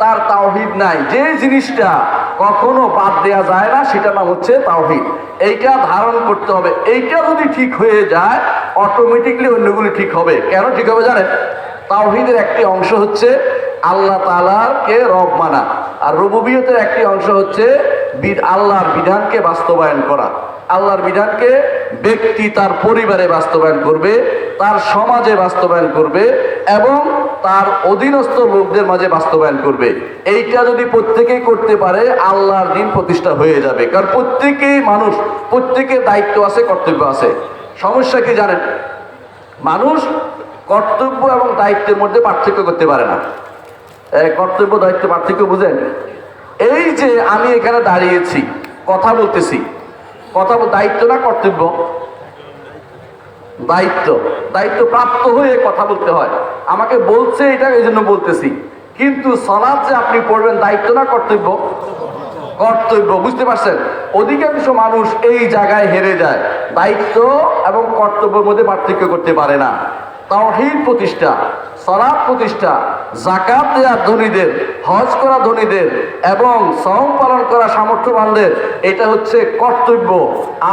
তার তাওহীদ নাই। যে জিনিসটা কখনো বাদ দেয়া যায় না সেটার নাম হচ্ছে তাওহীদ। এইটা ধারণ করতে হবে। এইটা যদি ঠিক হয়ে যায় অটোমেটিকলি অন্যগুলি ঠিক হবে। কেন ঠিক হবে জানেন? তাওহীদের একটি অংশ হচ্ছে আল্লাহ তাআলাকে রব মানা, আর রুবুবিয়তের একটি অংশ হচ্ছে আল্লাহর বিধানকে বাস্তবায়ন করা। আল্লাহর বিধানকে ব্যক্তি তার পরিবারে বাস্তবায়ন করবে, তার সমাজে বাস্তবায়ন করবে এবং তার অধীনস্থ লোকদের মাঝে বাস্তবায়ন করবে। এইটা যদি প্রত্যেকেই করতে পারে আল্লাহর দ্বীন প্রতিষ্ঠা হয়ে যাবে। কারণ প্রত্যেকেই মানুষ, প্রত্যেকের দায়িত্ব আছে, কর্তব্য আছে। সমস্যা কি জানেন? মানুষ কর্তব্য এবং দায়িত্বের মধ্যে পার্থক্য করতে পারে না। কর্তব্য দায়িত্ব পার্থক্য বুঝেন? এই যে আমি এখানে দাঁড়িয়েছি কথা বলতেছি, কথা দায়িত্ব না কর্তব্য? দায়িত্ব। দায়িত্ব প্রাপ্ত হয়ে কথা বলতে হয়। আমাকে বলছে এটা এই জন্য বলতেছি। কিন্তু সালাত যে আপনি পড়বেন দায়িত্ব না কর্তব্য? কর্তব্য। বুঝতে পারছেন? অধিকাংশ মানুষ এই জায়গায় হেরে যায়, দায়িত্ব এবং কর্তব্যের মধ্যে পার্থক্য করতে পারে না। তাওহীদ প্রতিষ্ঠা, সালাত প্রতিষ্ঠা, যাকাত দেওয়া ধনীদের, হজ করা ধনীদের এবং সওম পালন করা সামর্থ্যবানদের, এটা হচ্ছে কর্তব্য।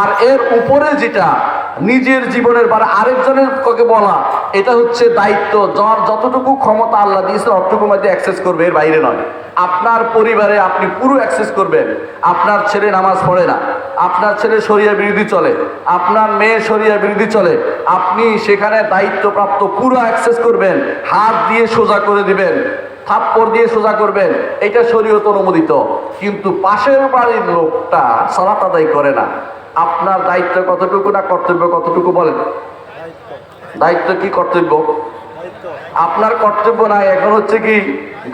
আর এর উপরে যেটা নিজের জীবনের বারে আরেকজনের কাকে বলা, এটা হচ্ছে দায়িত্ব। যার যতটুকু ক্ষমতা আল্লাহ দিয়েছে অতটুকু মধ্যে অ্যাক্সেস করবে, এর বাইরে নয়। আপনার পরিবারে আপনি পুরো অ্যাক্সেস করবেন। আপনার ছেলে নামাজ পড়ে না, আপনার ছেলে শরিয়া বিরোধী চলে, আপনার মেয়ে শরিয়া বিরোধী চলে, আপনি সেখানে দায়িত্বপ্রাপ্ত পুরো অ্যাক্সেস করবেন, হাত দিয়ে সোজা করে দিবেন, থাপ্পড় দিয়ে সোজা করবেন, এটা শরীয়ত অনুমোদিত। কিন্তু পাশের বাড়ির লোকটা সালাত আদায় করে না, আপনার দায়িত্ব কতটুকু না কর্তব্য কতটুকু বলেন? দায়িত্ব কি কর্তব্য? আপনার কর্তব্য নাই, এখন হচ্ছে কি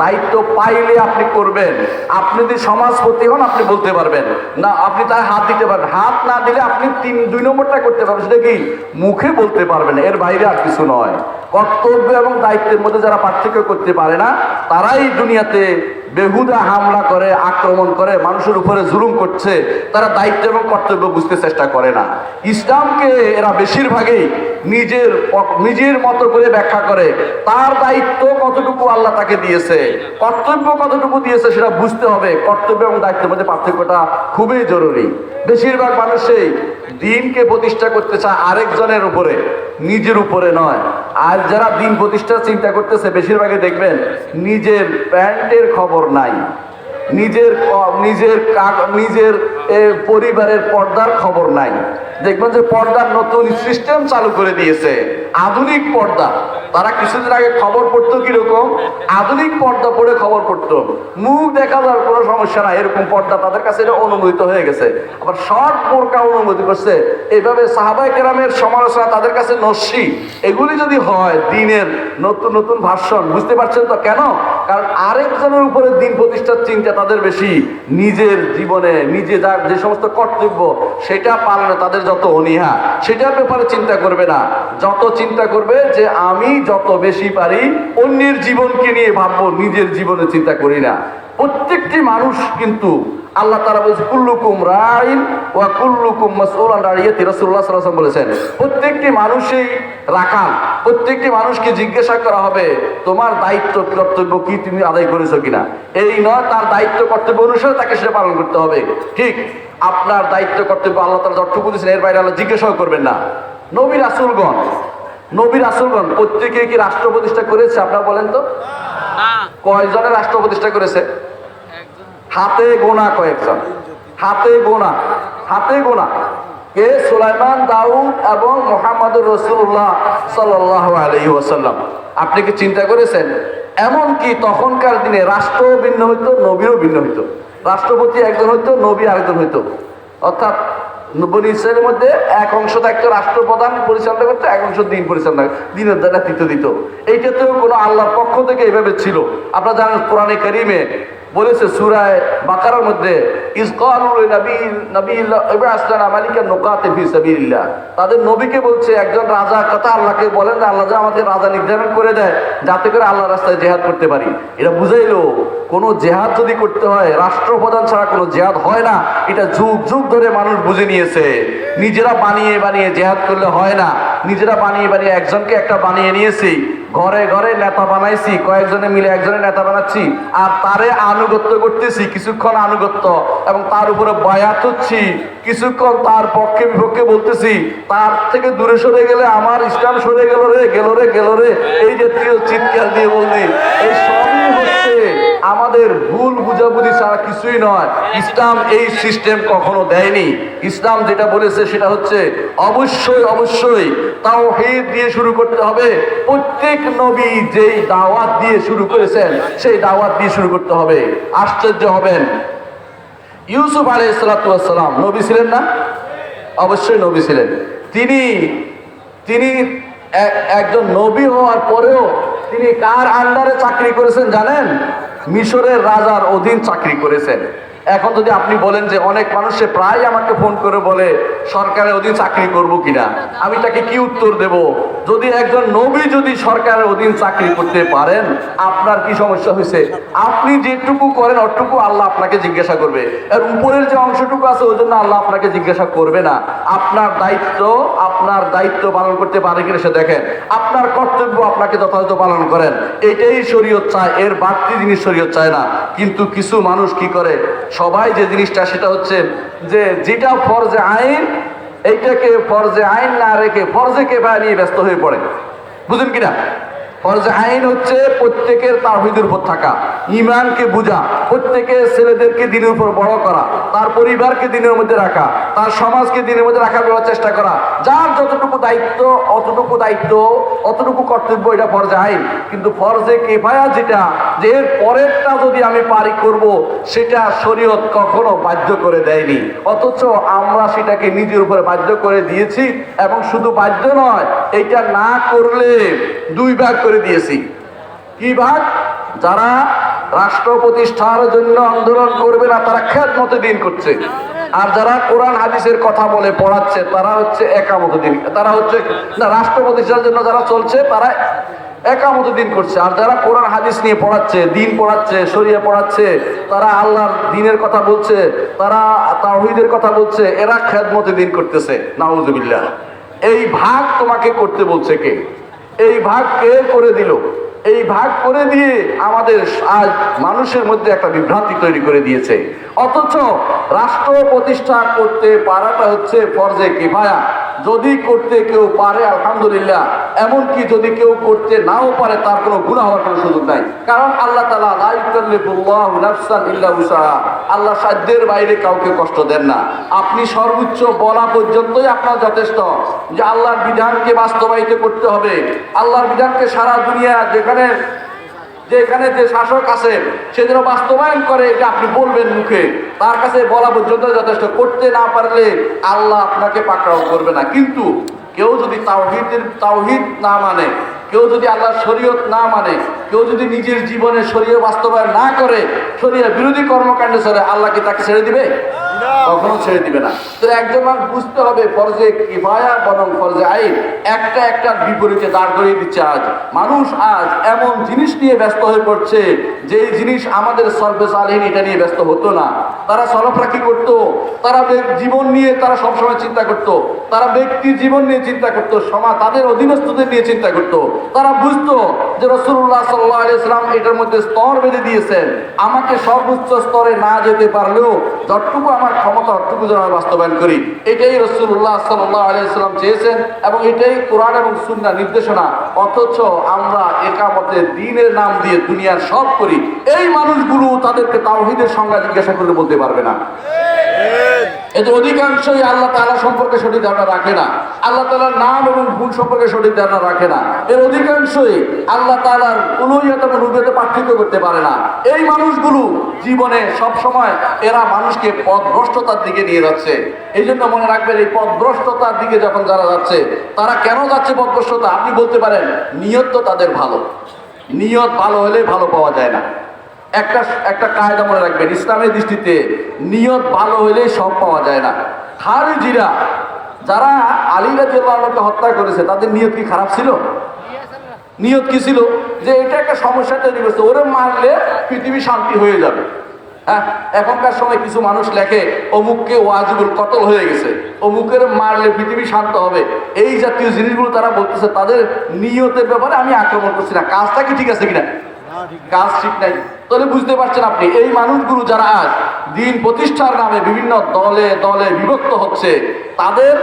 দায়িত্ব পাইলে আপনি করবেন। আপনি যদি সমাজপতি হন আপনি বলতে পারবেন না, আপনি তার হাত দিতে পারবেন। হাত না দিলে আপনি 2 নম্বরটা করতে পারবেন, সেটা কি মুখে বলতে পারবেন, এর বাইরে আর কিছু নয়। কর্তব্য এবং দায়িত্বের মধ্যে যারা পার্থক্য করতে পারে না, তারাই দুনিয়াতে বেহুদা হামলা করে, আক্রমণ করে, মানুষের উপরে জুলুম করছে। তারা দায়িত্ব এবং কর্তব্য বুঝতে চেষ্টা করে না। ইসলামকে এরা বেশিরভাগই নিজের মতো করে ব্যাখ্যা করে। তার দায়িত্ব কতটুকু আল্লাহ তাকে দিয়েছে, কর্তব্য কতটুকু দিয়েছে সেটা বুঝতে হবে। কর্তব্য এবং দায়িত্বের মধ্যে পার্থক্যটা খুবই জরুরি। বেশিরভাগ মানুষই দিনকে প্রতিষ্ঠা করতে চায় আরেকজনের উপরে, নিজের উপরে নয়। আর যারা দিন প্রতিষ্ঠার চিন্তা করতেছে বেশিরভাগই দেখবেন নিজের প্যান্টের খবর নাই, নিজের পরিবারের পর্দার খবর নাই। দেখবেন যে পর্দার নতুন সিস্টেম চালু করে দিয়েছে, আধুনিক পর্দা। তারা কিছুদিন আগে খবর পড়তো কিরকম, আধুনিক পর্দা পড়ে খবর পড়তো, মুখ দেখা যাওয়ার কোনো সমস্যা নাই, এরকম পর্দা তাদের কাছে এটা অনুমোদিত হয়ে গেছে। আবার শর্ট বোরকা অনুমতি করছে। এইভাবে সাহাবায়ে কেরামের সমালোচনা তাদের কাছে নস্যি। এগুলি যদি হয় দিনের নতুন নতুন ভাষণ, বুঝতে পারছেন তো কেন? কারণ আরেকজনের উপরে দিন প্রতিষ্ঠার চিন্তা তাদের বেশি, নিজের জীবনে নিজে যার যে সমস্ত কর্তব্য সেটা পালনে তাদের যত অনীহা, সেটার ব্যাপারে চিন্তা করবে না। যত চিন্তা করবে যে আমি যত বেশি পারি অন্যের জীবনকে নিয়ে ভাববো, নিজের জীবনে চিন্তা করি না। প্রত্যেকটি মানুষ কিন্তু আল্লাহ তাআলা বলেছে কুল্লুকুম রাইন ওয়া কুল্লুকুম মাসউলুন আন রাইয়াতি, রাসূলুল্লাহ সাল্লাল্লাহু আলাইহি ওয়াসাল্লাম বলেছেন প্রত্যেকটি মানুষই রাখাল, প্রত্যেকটি মানুষকে জিজ্ঞাসা করা হবে তোমার দায়িত্ব কর্তব্য কি তুমি আদায় করেছো কিনা। এই নয় তার দায়িত্ব কর্তব্য অনুসারে তাকে সেটা পালন করতে হবে। ঠিক আপনার দায়িত্ব কর্তব্য আল্লাহ তাআলা যতটুকু দিয়েছেন এর বাইরে আল্লাহ জিজ্ঞাসাও করবেন না। নবী রাসূলগণ প্রত্যেকে কি রাষ্ট্র প্রতিষ্ঠা করেছে? আপনারা বলেন তো, কয়জনের রাষ্ট্র প্রতিষ্ঠা করেছে? হাতে গোনা কয়েকজন, হাতে গোনা কে? সুলাইমান, দাউদ এবং মুহাম্মদুর রাসূলুল্লাহ সাল্লাল্লাহু আলাইহি ওয়াসাল্লাম। আপনি কি চিন্তা করেছেন? এমনকি তখনকার দিনে রাষ্ট্র ভিন্ন হইতো, নবীও ভিন্ন হইতো। রাষ্ট্রপতি একজন হইতো, নবী আরেকজন হইতো। অর্থাৎ বনি ইসরায়েলের মধ্যে এক অংশ থাকতো রাষ্ট্রপ্রধান পরিচালনা করতো, এক অংশ দিন পরিচালনা, দিনের দ্বারা নেতৃত্ব দিত। এইটাতেও কোনো আল্লাহর পক্ষ থেকে এইভাবে ছিল। আপনারা জানেন কোরআনে কারীমে বলেছে সূরা বাকারার মধ্যে তাদের নবীকে বলছে একজন রাজা কথা আল্লাহকে বলেন না, আল্লাহ আমাদের রাজা নির্ধারণ করে দেয় যাতে করে আল্লাহ রাস্তায় জেহাদ করতে পারি। এটা বুঝাইলো কোনো জেহাদ যদি করতে হয় রাষ্ট্রপ্রধান ছাড়া কোনো জেহাদ হয় না। এটা যুগ যুগ ধরে মানুষ বুঝে নিয়েছে। নিজেরা বানিয়ে বানিয়ে জেহাদ করলে হয় না, নিজেরা বানিয়ে বানিয়ে একজনকে একটা বানিয়ে নিয়েছি, ঘরে ঘরে নেতা বানাইছি, কয়েকজনে মিলে একজনের নেতা বানাচ্ছি, আর তারে আনুগত্য করতেছি, কিছুক্ষণ আনুগত্য এবং তার উপরে বায়াত হচ্ছি, কিছুক্ষণ তার পক্ষে বিপক্ষে বলতেছি, তার থেকে দূরে সরে গেলে আমার ইসলাম সরে গেল রে, এই জাতীয় চিৎকার দিয়ে বলছি। এই সবই হচ্ছে আমাদের ভুল বুঝাবুঝি ছাড়া কিছুই নয়। ইসলাম এই সিস্টেম কখনো দেয়নি। ইসলাম যেটা বলেছে সেটা হচ্ছে অবশ্যই তাওহীদ দিয়ে শুরু করতে হবে। প্রত্যেক নবী যেই দাওয়াত দিয়ে শুরু করেছেন সেই দাওয়াত দিয়ে শুরু করতে হবে। আশ্চর্য হবেন, ইউসুফ আলাইহিস সালাতু ওয়াস সালাম নবী ছিলেন না? অবশ্যই নবী ছিলেন। তিনি একজন নবী হওয়ার পরেও তিনি কার আন্ডারে চাকরি করেছেন জানেন? মিশরের রাজার অধীন চাকরি করেছেন। এখন যদি আপনি বলেন যে অনেক মানুষে প্রায় আমাকে ফোন করে বলে সরকারের অধীন চাকরি করব কিনা, আমি তাকে কি উত্তর দেব? যদি একজন নবী যদি সরকারের অধীন চাকরি করতে পারেন, আপনার কি সমস্যা হয়েছে? আপনি যেটুকু করেন অতটুকু আল্লাহ আপনাকে জিজ্ঞাসা করবে। এর উপরের যে অংশটুকু আছে ওই জন্য আল্লাহ আপনাকে জিজ্ঞাসা করবে না। আপনার দায়িত্ব পালন করতে পারে কিনা সে দেখেন, আপনার কর্তব্য আপনাকে যথাযথ পালন করেন, এটাই শরীয়ত চায়, এর বাড়তি জিনিস শরীয়ত চায় না। কিন্তু কিছু মানুষ কি করে, সবাই যে জিনিসটা সেটা হচ্ছে যে যেটা ফরজে আইন এইটাকে ফরজে আইন না রেখে ফরজে কিফায়া নিয়ে ব্যস্ত হয়ে পড়ে। বুঝেন কিনা? ফরজে আইন হচ্ছে প্রত্যেকের তাওহীদের উপর থাকা, ঈমানকে বুঝা, প্রত্যেকের ছেলেদেরকে দ্বীনের উপর বড় করা, তার পরিবারকে দ্বীনের মধ্যে রাখা, তার সমাজকে দ্বীনের মধ্যে রাখার চেষ্টা করা। যার যতটুকু দায়িত্ব অতটুকু কর্তব্য, এটা ফরজে আইন। কিন্তু ফরজে কিফায়া যেটা, যে এর পরেরটা যদি আমি পারি করব, সেটা শরীয়ত কখনো বাধ্য করে দেয়নি, অথচ আমরা সেটাকে নিজের উপরে বাধ্য করে দিয়েছি। এবং শুধু বাধ্য নয়, এটা না করলে দুই ভাগ করে দিয়েছি। কি ভাগ? যারা রাষ্ট্র প্রতিষ্ঠার জন্য আন্দোলন করবে না, তারা খেদমতে দিন করছে। আর যারা কোরআন হাদিসের কথা বলে পড়াচ্ছে, তারা হচ্ছে একামত দিন, তারা হচ্ছে না, রাষ্ট্র প্রতিষ্ঠার জন্য যারা চলছে তারা একামত দিন করছে। আর যারা কোরআন হাদিস নিয়ে পড়াচ্ছে, দিন পড়াচ্ছে, শরিয়া পড়াচ্ছে, তারা আল্লাহর দিনের কথা বলছে, তারা তাওহীদের কথা বলছে, এরা খেদমতে দিন করতেছে। নাউজুবিল্লাহ। এই ভাগ তোমাকে করতে বলছে কে? এই ভাগ কে করে দিল? এই ভাগ করে দিয়ে আমাদের আজ মানুষের মধ্যে একটা বিভ্রান্তি তৈরি করে দিয়েছে। অথচ রাষ্ট্র প্রতিষ্ঠা করতে পারাটা হচ্ছে ফরজে কিফায়া। যদি করতে কেউ পারে আলহামদুলিল্লাহ, এমনকি যদি কেউ করতে নাও পারে, তার কোনো গুনাহ হওয়ার কোনো সুযোগ নাই। কারণ আল্লাহ তাআলা লা ইউকাল্লিফুল্লাহু নাফসান ইল্লা উসআহা, আল্লাহ সাধ্যের বাইরে কাউকে কষ্ট দেন না। আপনি সর্বোচ্চ বলা পর্যন্তই আপনার যথেষ্ট, যে আল্লাহর বিধানকে বাস্তবায়িত করতে হবে। আল্লাহর বিধানকে সারা দুনিয়া যেখানে যে শাসক আছে সে যেন বাস্তবায়ন করে, এটা আপনি বলবেন মুখে, তার কাছে বলা পর্যন্ত যথেষ্ট। করতে না পারলে আল্লাহ আপনাকে পাকড়াও করবে না। কিন্তু কেউ যদি তাওহীদ না মানে, কেউ যদি আল্লাহর শরীয়ত না মানে, কেউ যদি নিজের জীবনে শরীয়ত বাস্তবায়ন না করে, শরীয়ত বিরোধী কর্মকাণ্ডে চলে, আল্লাহ কি তাকে ছেড়ে দিবে? কখনো ছেড়ে দিবে না। তো একজন মানুষ বুঝতে হবে ফরজে কিফায়া বরং ফরজে আইন একটা বিপরীতে দাঁড় করিয়ে দিচ্ছে। আজ মানুষ এমন জিনিস নিয়ে ব্যস্ত হয়ে পড়ছে, যেই জিনিস আমাদের সলফে সালেহীন এটা নিয়ে ব্যস্ত হতো না। তারা সলফরা কি করতো? তারা জীবন নিয়ে তারা সবসময় চিন্তা করতো, তারা ব্যক্তির জীবন নিয়ে চিন্তা করতো, সমাজ তাদের অধীনস্থদের নিয়ে চিন্তা করতো। তারা বুঝতো যে রাসূলুল্লাহ সাল্লাল্লাহু আলাইহি ওয়াসাল্লাম এটার মধ্যে স্তর বেঁধে দিয়েছেন, আমাকে সর্বোচ্চ স্তরে না যেতে পারলেও যতটুকু আমার ক্ষমতা অতটুকু যেন আমি বাস্তবায়ন করি। এটাই রাসূলুল্লাহ সাল্লাল্লাহু আলাইহি ওয়াসাল্লাম চেয়েছেন এবং এটাই কোরআন এবং সুন্নাহর নির্দেশনা। অথচ আমরা একামতের দ্বীনের নাম দিয়ে দুনিয়ার সব করি। এই মানুষগুলো তাদেরকে তাওহীদের সংজ্ঞা জিজ্ঞাসা করলে বলতে পারবে না। এদের অধিকাংশই আল্লাহ তাআলা সম্পর্কে সঠিক ধারণা রাখে না, আল্লাহ তাআলার নাম এবং গুণ সম্পর্কে সঠিক ধারণা রাখে না। এর অধিকাংশই আল্লাহ তাআলার উলুহিয়ত এবং রুবুবিয়ত পার্থক্য করতে পারে না। এই মানুষগুলো জীবনে সব সময় এরা মানুষকে পথভ্রষ্টতার দিকে নিয়ে যাচ্ছে। এই জন্য মনে রাখবেন, এই পথভ্রষ্টতার দিকে যখন যারা যাচ্ছে, তারা কেন যাচ্ছে পথভ্রষ্টতা? আপনি বলতে পারেন নিয়ত তো তাদের ভালো, নিয়ত ভালো হলে ভালো পাওয়া যায় না। একটা কায়দা মনে রাখবেন, ইসলামের দৃষ্টিতে নিয়ত ভালো হইলেই সব পাওয়া যায় না। খারিজিরা যারা আলী রাদিয়াল্লাহু আনহুকে হত্যা করেছে, তাদের নিয়ত কি খারাপ ছিল? নিয়ত কি ছিল? যে এটা একটা সমস্যা তৈরি করছে, ওরে মারলে পৃথিবী শান্তি হয়ে যাবে। হ্যাঁ, এখনকার সময় কিছু মানুষ লেখে অমুককে ওয়াজিবুল কতল হয়ে গেছে, অমুকের মারলে পৃথিবী শান্ত হবে। এই জাতীয় জিনিসগুলো তারা বলতেছে। তাদের নিয়তের ব্যাপারে আমি আক্রমণ করছি না, কাজটা কি ঠিক আছে কিনা? কাজ ঠিক নাই। তাহলে বুঝতে পারছেন আপনি, এই মানুষগুলো যারা আজ দিন প্রতিষ্ঠার নামে বিভিন্ন দলে দলে বিভক্ত হচ্ছে, তাদের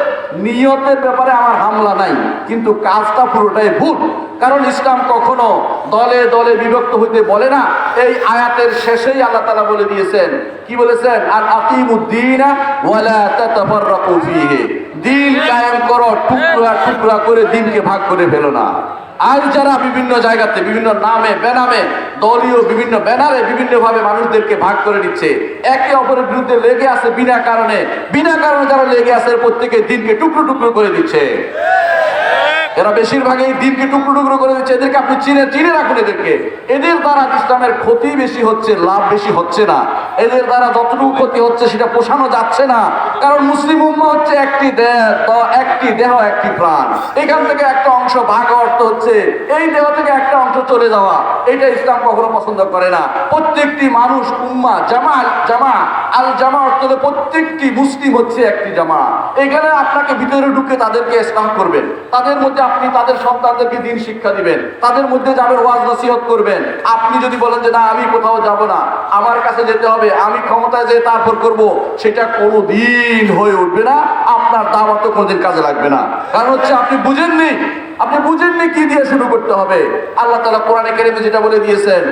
নিয়তের ব্যাপারে আমার হামলা নাই, কিন্তু কাজটা পুরোটাই ভুল। কারণ ইসলাম কখনো দলে দলে বিভক্ত হইতে বলে না। এই আয়াতের শেষেই আল্লাহ তাআলা বলে দিয়েছেন, কি বলেছেন? আর আকিমুদ্দিনা ওয়ালা তাতাফাররাকু ফীহি, দিন কায়েম করো, টুকরা টুকরা করে দিনকে ভাগ করে ফেলো না। আজ যারা বিভিন্ন জায়গাতে বিভিন্ন নামে বেনামে দলীয় বিভিন্ন ব্যানারে বিভিন্নভাবে মানুষদেরকে ভাগ করে দিচ্ছে, একে অপরের বিরুদ্ধে লেগে আছে বিনা কারণে যারা লেগে আছে, প্রত্যেকে দিনকে টুকরো টুকরো করে দিচ্ছে। এরা বেশিরভাগই দিনকে টুকরো টুকরো করে দিচ্ছে। এদেরকে আপনি চিনে রাখুন। এদের দ্বারা ইসলামের ক্ষতি বেশি হচ্ছে, লাভ বেশি হচ্ছে না। এদের দ্বারা যতটুকু ক্ষতি হচ্ছে সেটা পোষানো যাচ্ছে না। কারণ মুসলিম উম্মাহ হচ্ছে একটি দেহ একটি প্রাণ। এখান থেকে একটা অংশ ভাগ অর্থ হচ্ছে এই দেহ থেকে একটা অংশ চলে যাওয়া। এটা ইসলাম কখনো পছন্দ করে না। প্রত্যেকটি মানুষ উম্মাহ, জামা অর্থ হলে প্রত্যেকটি মুসলিম হচ্ছে একটি জামা। এখানে আপনাকে ভিতরে ঢুকে তাদেরকে ইসলাম করবেন, তাদের মধ্যে মধ্যে আপনি তাদের সন্তানদেরকে দিন শিক্ষা দিবেন, তাদের মধ্যে যাবেন, ওয়াজ নসিহত করবেন। আপনি যদি বলেন যে না আমি কোথাও যাব না, আমার কাছে যেতে হবে, আমি ক্ষমতায় যেয়ে তারপর করব, সেটা কোনোদিন হয়ে উঠবে না, আপনার দাওয়াত কোনোদিন কাজে লাগবে না। কারণ হচ্ছে আপনি বুঝেননি কি দিয়ে শুরু করতে হবে। আল্লাহ তাআলা কোরআনে কারিমে যেটা বলে দিয়েছেন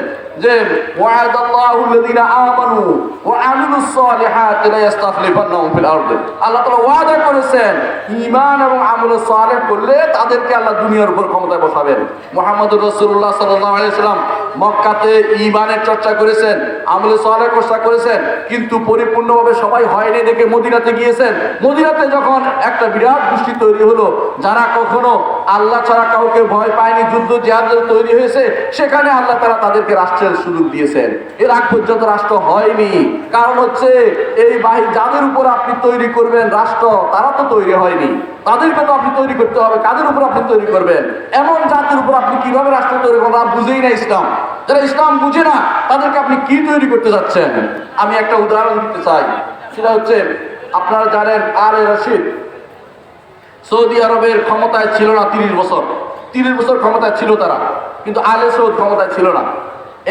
যে ওয়া'আদাল্লাহু আল্লাযীনা আমানু ওয়া আমিলুস সালিহাতি লা ইস্তাখলিফান্নাহুম ফিল আরদ। আল্লাহ তাআলা ওয়াদা করেছেন ঈমান এবং আমল সালেহ করলে তাদেরকে আল্লাহ দুনিয়ার উপর ক্ষমতায় বসাবেন। মুহাম্মদুর রাসূলুল্লাহ সাল্লাল্লাহু আলাইহি ওয়াসাল্লাম মক্কাতে ঈমানের চর্চা করেছেন, আমল সালেহ চর্চা করেছেন, কিন্তু পরিপূর্ণভাবে সবাই হয়নি দেখে মদিনাতে গিয়েছেন। মদিনাতে যখন একটা বিরাট গোষ্ঠী তৈরি হলো, যারা কখনো আল্লাহ ছাড়া কাউকে ভয় পায়নি, যুদ্ধ জিহাদের তৈরি হয়েছে, সেখানে আল্লাহ তাআলা তাদেরকে রাষ্ট্রের সুযোগ দিয়েছেন। এর আগ পর্যন্ত রাষ্ট্র হয়নি, কারণ হচ্ছে এই যাদের উপর আপনি তৈরি করবেন রাষ্ট্র, তারা তো তৈরি হয়নি, তাদেরকে তো আপনি তৈরি করতে হবে। কাদের উপর আপনি তৈরি করবেন? এমন জাতির উপর আপনি কিভাবে রাষ্ট্র তৈরি করবেন? বুঝেই না ইসলাম, যারা ইসলাম বুঝে না তাদেরকে আপনি কি তৈরি করতে যাচ্ছেন? আমি একটা উদাহরণ দিতে চাই, সেটা হচ্ছে আপনারা জানেন আলে রশিদ সৌদি আরবের ক্ষমতায় ছিল না 30 বছর। 30 বছর ক্ষমতায় ছিল তারা, কিন্তু আলে সৌদ ক্ষমতায় ছিল না।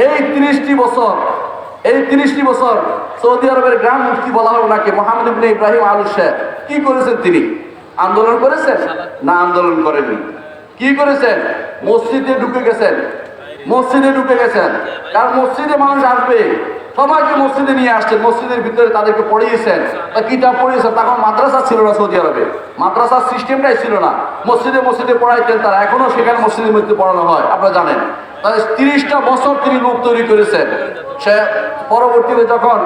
এই 30টি বছর সৌদি আরবের গ্রাম মুফতি বলা হয় ওনাকে, মোহাম্মদ ইবনে ইব্রাহিম আল শেখ। কি করেছেন তিনি? আন্দোলন করেছেন? না, আন্দোলন করেননি। কি করেছেন? মসজিদে ঢুকে গেছেন। কারণ মসজিদে মানুষ আসবে, সবাইকে মসজিদে নিয়ে আসছেন, মসজিদের ভিতরে তাদেরকে পড়িয়েছেন, কিতাব পড়িয়েছেন। তখন মাদ্রাসা ছিল না সৌদি আরবে, মাদ্রাসার সিস্টেমটাই ছিল না। মসজিদে পড়াইতেন তারা, এখনো সেখানে মসজিদের মধ্যে পড়ানো হয়, আপনারা জানেন। তাহলে 30টা বছর তিনি লোক তৈরি করেছেন। সে পরবর্তীতে যখন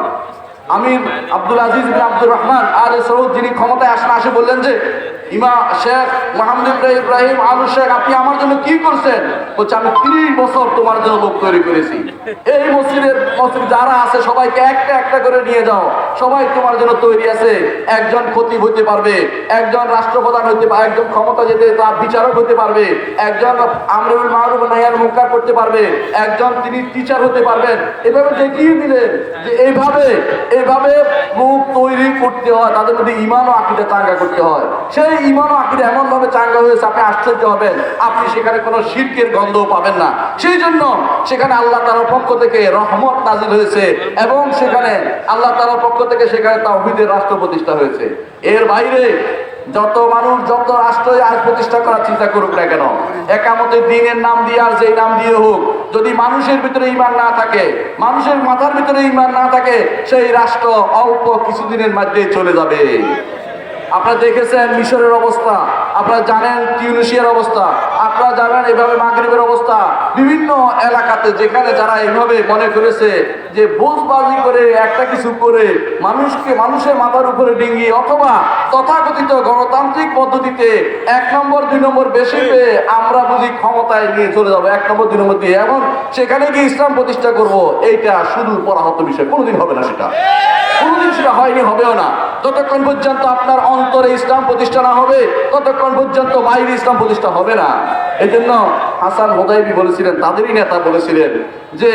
আমির আব্দুল আজিজ বিন আব্দুর রহমান আলে সৌদ যিনি ক্ষমতায় আসে বললেন যে শেখ মোহাম্মদ ইব্রাহিম আলু শেখ, আপনি আমার জন্য কি করছেন? বলছে আমি 30 বছর তোমার জন্য লোক তৈরি করেছি। এই মসজিদ যারা আছে সবাইকে একটা করে নিয়ে যাও, সবাই তোমার জন্য তৈরি আছে। একজন খতিব হতে পারবে, একজন রাষ্ট্রপ্রধান হতে পারবে, একজন ক্ষমতা যেতে তার বিচারক হতে পারবে, একজন আমরুল মারুফ নাহিয়াল মুনকার করতে পারবে, একজন তিনি টিচার হতে পারবেন। এভাবে দেখিয়ে দিলেন যে এইভাবে লোক তৈরি করতে হয়, তাদের মধ্যে ঈমান ও আকীদা চাঙ্গা করতে হয়। সেই ঈমান ও আকীদা এমন ভাবে চাঙ্গা হয়েছে আপনি আশ্চর্য হবেন, আপনি সেখানে কোনো শিরকের গন্ধও পাবেন না। সেই জন্য সেখানে আল্লাহ তাআলার পক্ষ থেকে রহমত নাজিল হয়েছে এবং সেখানে আল্লাহ তাআলার পক্ষ থেকে সেখানে তাওহীদের রাষ্ট্র প্রতিষ্ঠা হয়েছে। এর বাইরে যত মানুষ যত রাষ্ট্রই আজ প্রতিষ্ঠা করার চিন্তা করুক না কেন, একামতের দিনের নাম দিয়ে আর যেই নাম দিয়ে হোক, যদি মানুষের ভিতরে ঈমান না থাকে, মানুষের মাথার ভিতরে ঈমান না থাকে, সেই রাষ্ট্র অল্প কিছুদিনের মধ্যে চলে যাবে। আপনারা দেখেছেন মিশরের অবস্থা, আপনারা জানেন টিউনিশিয়ার অবস্থা, আপনারা জানেন এভাবে মাগরিবের অবস্থা। বিভিন্ন এলাকাতে যেখানে যারা এইভাবে মনে করেছে যে বোঝবাজি করে একটা কিছু করে মানুষের মাথার উপরে ডিঙ্গিয়ে অথবা তথাকথিত গণতান্ত্রিক পদ্ধতিতে 1 নম্বর 2 নম্বর বেশি পেয়ে আমরা বুঝি ক্ষমতায় নিয়ে চলে যাবো 1 নম্বর 2 নম্বর দিয়ে, এবং সেখানে গিয়ে ইসলাম প্রতিষ্ঠা করব, এইটা শুধু পরাহত বিষয়, কোনোদিন হবে না। কোনোদিন সেটা হয়নি, হবেও না। যতক্ষণ পর্যন্ত আপনার অন্তরে ইসলাম প্রতিষ্ঠা না হবে, ততক্ষণ পর্যন্ত বাইরে ইসলাম প্রতিষ্ঠা হবে না। এই জন্য হাসান হুদাইবি বলেছিলেন, তাদেরই নেতা বলেছিলেন যে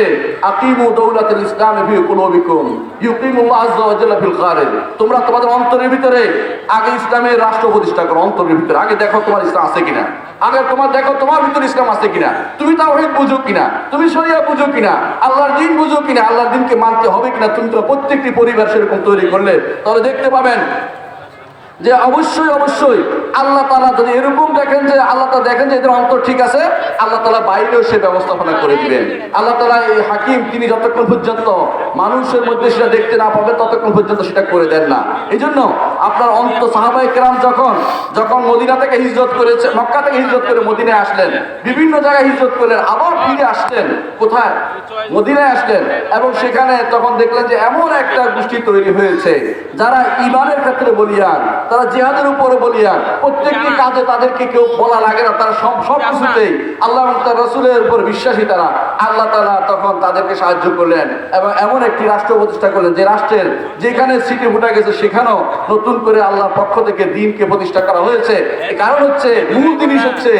আকিমু দাওলাতুল ইসলাম ফি কুলুবিকুম ইউকিমুল্লাহ আযজা ওয়া জাল্লা ফিল খারিজ। তোমরা তোমাদের অন্তরের ভিতরে আগে ইসলামের রাষ্ট্র প্রতিষ্ঠা করো। অন্তরের ভিতরে আগে দেখো তোমার ইসলাম আছে কিনা, আগে দেখো তোমার ভিতরে ইসলাম আছে কিনা, তুমি তাওহীদ বুঝো কিনা, তুমি শরিয়া বুঝো কিনা, আল্লাহর দ্বীন বুঝো কিনা, আল্লাহর দ্বীনকে মানতে হবে কিনা। তুমি তো প্রত্যেকটি পরিবার সেরকম তৈরি করলে তাহলে দেখতে পাবেন যে অবশ্যই আল্লাহ তাআলা যদি এরকম দেখেন যে এদের অন্তর ঠিক আছে, আল্লাহ তাআলা বাইরেও সে ব্যবস্থাপনা করে দিবেন। আল্লাহ তাআলা এই হাকিম, তিনি যতক্ষণ পর্যন্ত মানুষের মধ্যে সেটা দেখতে না পাবে ততক্ষণ পর্যন্ত সেটা করে দেন না। এই জন্য আপনার সাহাবায়ে কেরাম যখন মদিনা থেকে হিজরত করেছে, মক্কা থেকে হিজরত করে মদিনায় আসলেন, বিভিন্ন জায়গায় হিজরত করলেন, আবার ফিরে আসলেন কোথায়? মদিনায় আসলেন, এবং সেখানে তখন দেখলেন যে এমন একটা গোষ্ঠী তৈরি হয়েছে যারা ঈমানের ক্ষেত্রে বলিয়ান, তারা জিহাদের উপরে বলিয়ান, প্রত্যেকটি কাজে তাদেরকে কেউ বলা লাগে না, তারা সব কিছুতেই আল্লাহ এবং তার রাসূলের উপর বিশ্বাসী তারা। আল্লাহ তাআলা তখন তাদেরকে সাহায্য করলেন এবং এমন একটি রাষ্ট্র প্রতিষ্ঠা করলেন যে রাষ্ট্রের যেখানে সিটি ফুটে গেছে সেখানেও নতুন নতুন করে আল্লাহর পক্ষ থেকে দ্বীনকে প্রতিষ্ঠা করা হয়েছে। এই কারণ হচ্ছে, মূল জিনিস হচ্ছে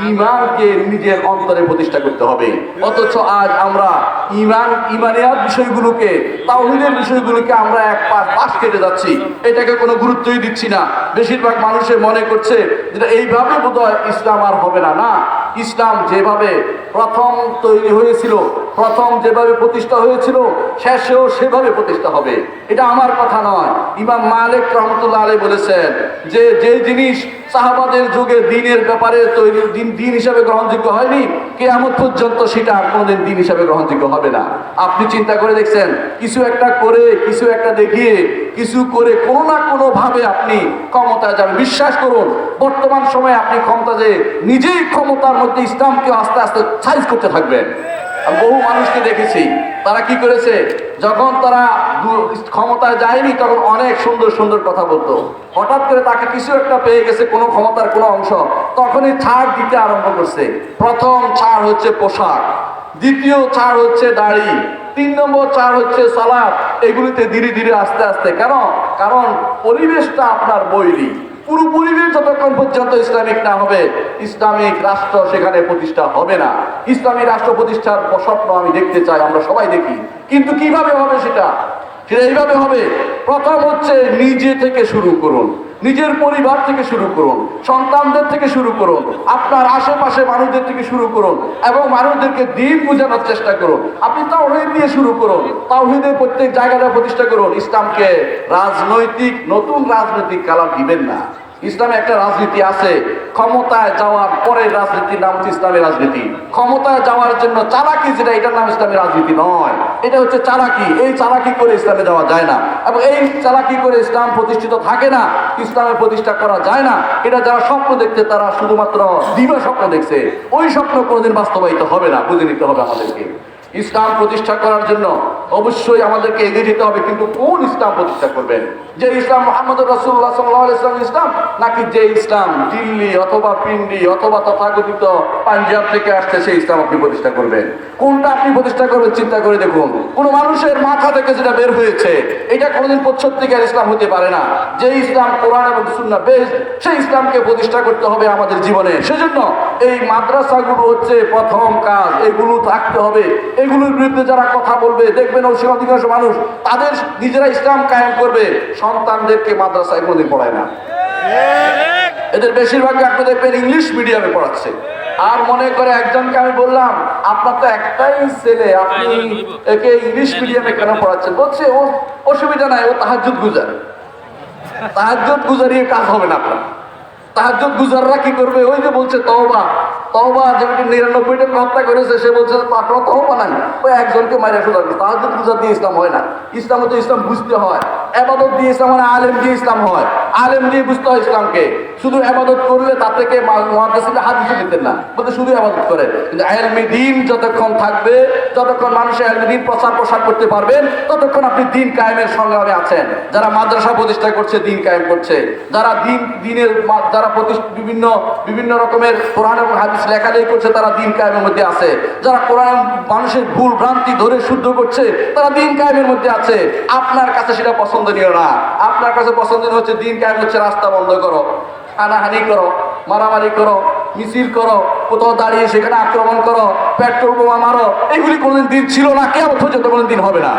ঈমানকে নিজের অন্তরে প্রতিষ্ঠা করতে হবে। অথচ আজ আমরা ঈমানিয়াত বিষয়গুলোকে, তাওহীদের বিষয়গুলোকে আমরা এক পাশ কেটে যাচ্ছি, এটাকে কোনো গুরুত্বই দিচ্ছি না। বেশিরভাগ মানুষের মনে করছে যে এইভাবে বোধহয় ইসলাম আর হবে না। না, ইসলাম যেভাবে প্রথম তৈরি হয়েছিল, প্রথম যেভাবে প্রতিষ্ঠা হয়েছিল, শেষেও সেভাবে প্রতিষ্ঠা হবে। এটা আমার কথা নয়, ইমাম মালিক রহমতুল্লাহ আলাইহি বলেছেন যে যে জিনিস সাহাবাদের যুগে দ্বীনের ব্যাপারে তৈরি দ্বীন হিসাবে গ্রহণযোগ্য হয়নি, কিয়ামত পর্যন্ত সেটা আর কোনোদিন দ্বীন হিসাবে গ্রহণযোগ্য হবে না। আপনি চিন্তা করে দেখছেন, কিছু একটা করে, কিছু একটা দেখিয়ে, কিছু করে কোনো না কোনো ভাবে আপনি ক্ষমতায় যাবেন। বিশ্বাস করুন, বর্তমান সময়ে আপনি ক্ষমতা যে নিজেই ক্ষমতার মধ্যে ইসলামকে আস্তে আস্তে সাইজ করতে থাকবেন। বহু মানুষকে দেখেছি, তারা কি করেছে, যখন তারা ক্ষমতায় যায়নি তখন অনেক সুন্দর সুন্দর কথা বলতো। হঠাৎ করে তাকে কিছু একটা পেয়ে গেছে, কোনো ক্ষমতার কোনো অংশ, তখনই ছাড় দিতে আরম্ভ করছে। প্রথম ছাড় হচ্ছে পোশাক, দ্বিতীয় ছাড় হচ্ছে দাড়ি, 3 নম্বর ছাড় হচ্ছে সালাত। এগুলিতে ধীরে ধীরে আস্তে আস্তে, কারণ পরিবেশটা আপনার বৈরী। পুরো পরিবেশ যতক্ষণ পর্যন্ত ইসলামিক না হবে, ইসলামিক রাষ্ট্র সেখানে প্রতিষ্ঠা হবে না। ইসলামিক রাষ্ট্র প্রতিষ্ঠার স্বপ্ন আমি দেখতে চাই, আমরা সবাই দেখি, কিন্তু কিভাবে হবে সেটা এইভাবে হবে। প্রথম হচ্ছে নিজে থেকে শুরু করুন, নিজের পরিবার থেকে শুরু করুন, সন্তানদের থেকে শুরু করুন, আপনার আশেপাশে মানুষদের থেকে শুরু করুন এবং মানুষদেরকে দ্বীন বোঝানোর চেষ্টা করুন। আপনি তাওহীদ দিয়ে শুরু করুন, তাওহীদের প্রত্যেক জায়গাটা প্রতিষ্ঠা করুন। ইসলামকে নতুন রাজনৈতিক কালার দিবেন না। ইসলামে একটা রাজনীতি আছে, ক্ষমতায় যাওয়ার পরের রাজনীতির নাম হচ্ছে ইসলামী রাজনীতি। ক্ষমতায় যাওয়ার জন্য চালাকি যেটা, এটার নাম ইসলামী রাজনীতি নয়, এটা হচ্ছে চালাকি। এই চালাকি করে ইসলামে যাওয়া যায় না এবং এই চালাকি করে ইসলাম প্রতিষ্ঠিত থাকে না, ইসলামের প্রতিষ্ঠা করা যায় না। এটা যারা স্বপ্ন দেখছে তারা শুধুমাত্র দিবা স্বপ্ন দেখছে, ওই স্বপ্ন কোনোদিন বাস্তবায়িত হবে না। বুঝে নিতে হবে আমাদেরকে। ইসলাম প্রতিষ্ঠা করার জন্য অবশ্যই আমাদেরকে এগিয়ে যেতে হবে, কিন্তু কোন ইসলাম প্রতিষ্ঠা করবেন? যে ইসলাম মুহাম্মদ রাসূলুল্লাহ সাল্লাল্লাহু আলাইহি ওয়াসাল্লাম ইসলাম, নাকি যে ইসলাম দিল্লি অথবা পিন্ডি অথবা তথাকথিত পাঞ্জাব থেকে আসছে সেই ইসলাম আপনি প্রতিষ্ঠা করবেন? কোনটা আপনি প্রতিষ্ঠা করবেন চিন্তা করে দেখুন। কোন মানুষের মাথা থেকে যেটা বের হয়েছে এটা কোনোদিন সত্যিকার ইসলাম হতে পারে না। যে ইসলাম কোরআন এবং সুন্নাহ বেস, সেই ইসলামকে প্রতিষ্ঠা করতে হবে আমাদের জীবনে। সেজন্য এই মাদ্রাসাগুলো হচ্ছে প্রথম কাজ, এগুলো থাকতে হবে। এগুলোর বিরুদ্ধে যারা কথা বলবে, দেখবেন অধিকাংশ মানুষ তাদের নিজেরা ইসলাম কায়েম করবে, সন্তানদেরকে মাদ্রাসায় কোনোদিন পড়ায় না। এদের বেশিরভাগই আপনি দেখবেন ইংলিশ মিডিয়ামে পড়াচ্ছে। আর মনে করে একজনকে আমি বললাম, আপনার তো একটাই ছেলে, আপনি একে ইংলিশ মিডিয়ামে কেন পড়াচ্ছেন? বলছে ও অসুবিধা নাই, ও তাহাজ্জুদ গুজার। তাহাজ্জুদ গুজারিয়ে কাজ হবে না আপনার। তাহাজ্জুদ গুজাররা কি করবে? ওই যে বলছে তওবা, যে 99টা হত্যা করেছে, সে বলছে আপনারা তওবা নাই, ওই একজনকে মাইরা শুধু। তাহাজ্জুদ গুজার দিয়ে ইসলাম হয় না। ইসলাম হচ্ছে ইসলাম বুঝতে হয়, ইবাদত দিয়ে ইসলাম হয় না, আলেম দিয়ে ইসলাম হয়। আলেম দিয়ে বুঝতে হয় ইসলামকে। শুধু ইবাদত করলে তার থেকে মুহাদ্দিসিনরা হাদিসও দিতেন না, বলতে শুধু ইবাদত করে। কিন্তু ইলমে দ্বীন যতক্ষণ থাকবে, যতক্ষণ মানুষের ইলমে দ্বীন প্রসার করতে পারবেন, ততক্ষণ আপনি দ্বীন কায়েমের সংগ্রামে আছেন। যারা মাদ্রাসা প্রতিষ্ঠা করছে, দ্বীন কায়েম করছে। যারা দ্বীনের বিভিন্ন রকমের কোরআন এবং হাদিস লেখালেখি করছে, তারা দ্বীন কায়েমের মধ্যে আছে। যারা কোরআন মানুষের ভুল ভ্রান্তি ধরে শুদ্ধ করছে, তারা দ্বীন কায়েমের মধ্যে আছে। আপনার কাছে সেটা পছন্দনীয় না। আপনার কাছে পছন্দনীয় হচ্ছে দ্বীন কায়েম হচ্ছে রাস্তা বন্ধ করো, হানাহানি করো, মারামারি করো, মিছিল করো, কোথাও দাঁড়িয়ে সেখানে আক্রমণ করো, পেট্রোল বোমা মারো। এগুলি কোনোদিন দিন ছিল না, কিয়ামত পর্যন্ত কোনোদিন দিন হবে না।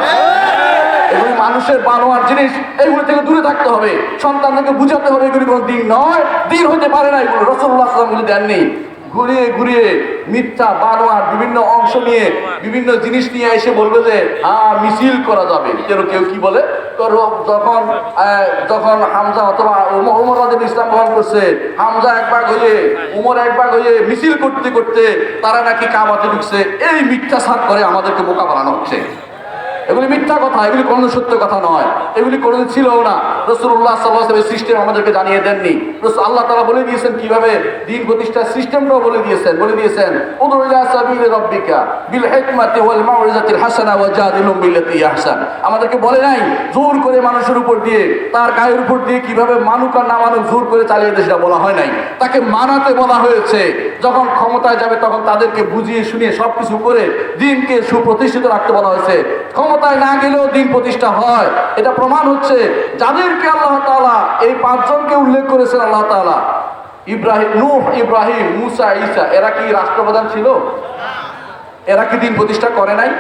এগুলি মানুষের বানোয়ার জিনিস, এগুলি থেকে দূরে থাকতে হবে। সন্তানদেরকে বুঝাতে হবে এগুলি কোনো দিন নয়, দিন হতে পারে না। এগুলো রাসূলুল্লাহ সাল্লাল্লাহু আলাইহি ওয়াসাল্লাম দেননি। ঘুরিয়ে মিথ্যা বানোয়ার বিভিন্ন অংশ নিয়ে, বিভিন্ন জিনিস নিয়ে এসে বলবে যে মিছিল করা যাবে। কেউ কি বলে, যখন হামজা অথবা ওমর রাদিয়াল্লাহু ইসলাম গ্রহণ করছে, হামজা এক ভাগ হয়ে, ওমর এক ভাগ হয়ে মিছিল করতে করতে তারা নাকি কাবাতে ঢুকছে। এই মিথ্যা সার করে আমাদেরকে বোকা বানানো হচ্ছে। এগুলি মিথ্যা কথা, এগুলি কোনো সত্য কথা নয়, এগুলি কোনোদিন ছিলও না। রাসূলুল্লাহ সাল্লাল্লাহু আলাইহি ওয়াসাল্লাম সিস্টেম আমাদেরকে জানিয়ে দেননি। আল্লাহ তাআলা বলে দিয়েছেন কিভাবে দ্বীন প্রতিষ্ঠার সিস্টেমটাও বলে দিয়েছেন উদউ ইলা সাবিলি রাব্বিকা বিল হিকমাতি ওয়াল মাউইজাতিল হাসানা ওয়াজাদিলহুম বিল্লাতী আহসান। আমাদেরকে বলে নাই জোর করে মানুষের উপর দিয়ে, তার গায়ের উপর দিয়ে কিভাবে মানুক আর না মানুক জোর করে চালিয়ে দেয় সেটা বলা হয় নাই। তাকে মানাতে বলা হয়েছে। যখন ক্ষমতায় যাবে তখন তাদেরকে বুঝিয়ে শুনিয়ে সবকিছু করে দ্বীনকে সুপ্রতিষ্ঠিত রাখতে বলা হয়েছে। ক্ষমতায় না গেলেও দ্বীন প্রতিষ্ঠা হয়। এটা প্রমাণ হচ্ছে যাদের যাদেরকে আল্লাহ তাআলা এই পাঁচজনকে উল্লেখ করেছেন আল্লাহ তাআলা, ইব্রাহিম, নূহ, ইব্রাহিম, মুসা, ঈসা, এরা কি রাষ্ট্রপ্রধান ছিল? এরা কি দিন প্রতিষ্ঠা করে নাই?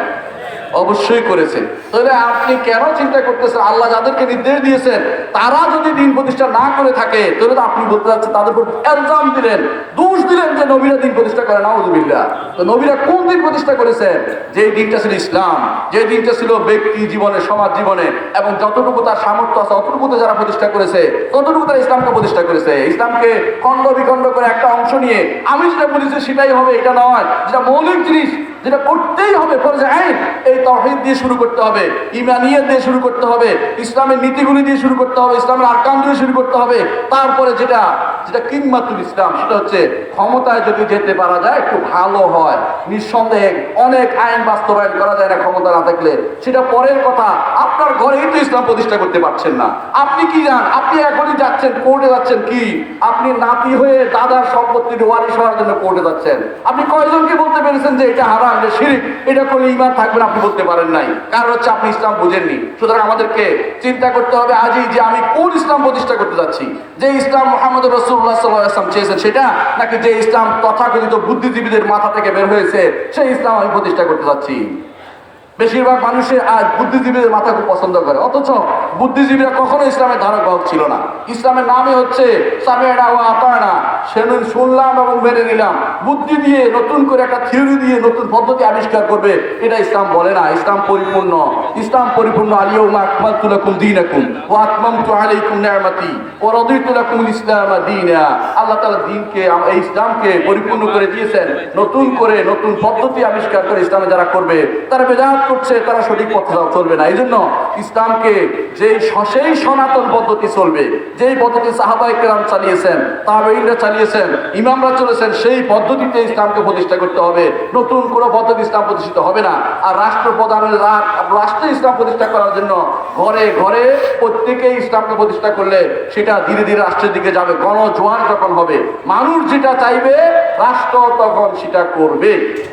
অবশ্যই করেছে। তাহলে আপনি কেন চিন্তা করতেছেন আল্লাহ যাদেরকে নির্দেশ দিয়েছেন তারা যদি দিন প্রতিষ্ঠা না করে থাকে, তাহলে তো আপনি বলতে যাচ্ছেন তাদের উপর ইলজাম দিলেন, দোষ দিলেন যে নবীরা দিন প্রতিষ্ঠা করে। নাউযুবিল্লাহ। তো নবীরা কোন দিন প্রতিষ্ঠা করেছেন? যে দিনটা ছিল ইসলাম, যে দিনটা ছিল ব্যক্তি জীবনে, সমাজ জীবনে, এবং যতটুকু তার সামর্থ্য আছে অতটুকুতে যারা প্রতিষ্ঠা করেছে ততটুকু তারা ইসলামকে প্রতিষ্ঠা করেছে। ইসলামকে খণ্ড বিখণ্ড করে একটা অংশ নিয়ে আমি যেটা বলেছি সেটাই হবে এটা নয়, যেটা মৌলিক জিনিস, যেটা করতেই হবে, ফরজে আইন, এই তাওহীদ দিয়ে শুরু করতে হবে, ঈমানিয়াত দিয়ে শুরু করতে হবে, ইসলামের নীতিগুলি দিয়ে শুরু করতে হবে, ইসলামের আরকান দিয়ে শুরু করতে হবে। তারপরে যেটা কিম্মাতুল ইসলাম, সেটা হচ্ছে ক্ষমতায় যদি যেতে পারা যায় একটু ভালো হয়। নিঃসন্দেহে অনেক আইন বাস্তবায়ন করা যায় না ক্ষমতা না থাকলে, সেটা পরের কথা। আপনার ঘরেই তো ইসলাম প্রতিষ্ঠা করতে পারছেন না, আপনি কি যান? আপনি এখনই যাচ্ছেন কোর্টে, যাচ্ছেন কি আপনি নাতি হয়ে দাদার সম্পত্তির ওয়ারিশ হওয়ার জন্য কোর্টে যাচ্ছেন। আপনি কয়জনকে বলতে পেরেছেন যে এটা হারাম, এটা শিরক, এটা করলে ঈমান থাকবে না? আপনি বলতে পারেন নাই, কারণ হচ্ছে আপনি ইসলাম বুঝেননি। সুতরাং আমাদেরকে চিন্তা করতে হবে আজই যে আমি কোন ইসলাম প্রতিষ্ঠা করতে যাচ্ছি, যে ইসলাম মুহাম্মদ রাসূলুল্লাহ সাল্লাল্লাহু আলাইহি ওয়াসাল্লাম চেয়েছেন সেটা, নাকি যে ইসলাম তথাকথিত বুদ্ধিজীবীদের মাথা থেকে বের হয়েছে সেই ইসলাম আমি প্রতিষ্ঠা করতে যাচ্ছি। বেশিরভাগ মানুষের আজ বুদ্ধিজীবীদের মাথা খুব পছন্দ করে, অথচ বুদ্ধিজীবীরা কখনো ইসলামের ধারক বাহক ছিল না। ইসলামের নামে হচ্ছে সামি'না ওয়া আতা'না, শুনলাম এবং মেনে নিলাম। বুদ্ধি দিয়ে নতুন করে একটা থিওরি দিয়ে নতুন পদ্ধতি আবিষ্কার করবে, এটা ইসলাম বলে না। ইসলাম পরিপূর্ণ, ইসলাম পরিপূর্ণ। আল-ইয়াওমা আকমালতু লাকুম দীনাকুম ওয়া আতমামতু আলাইকুম নি'মাতি ওয়া রাদিতু লাকুমুল ইসলামা দীনা। আল্লাহ তাআলা দ্বীনকে, এই ইসলামকে পরিপূর্ণ করে দিয়েছেন। নতুন করে নতুন পদ্ধতি আবিষ্কার করে ইসলামে যারা করবে তারা বেদাত করছে, তারা সঠিক পথে চলবে না। এই জন্য ইসলামকে সেই সনাতন পদ্ধতি চলবে, যেই পদ্ধতি সাহাবায়ে কেরাম চালিয়েছেন, তাবেঈনরা চালিয়েছেন, ইমামরা চলেছেন, সেই পদ্ধতিতে ইসলামকে প্রতিষ্ঠা করতে হবে। নতুন কোনো পদ্ধতি ইসলাম প্রতিষ্ঠিত হবে না। আর রাষ্ট্রপ্রধানের রাষ্ট্রে ইসলাম প্রতিষ্ঠা করার জন্য ঘরে ঘরে প্রত্যেকেই ইসলামকে প্রতিষ্ঠা করলে সেটা ধীরে ধীরে রাষ্ট্রের দিকে যাবে। গণজোয়ার যখন হবে, মানুষ যেটা চাইবে রাষ্ট্র তখন সেটা করবে,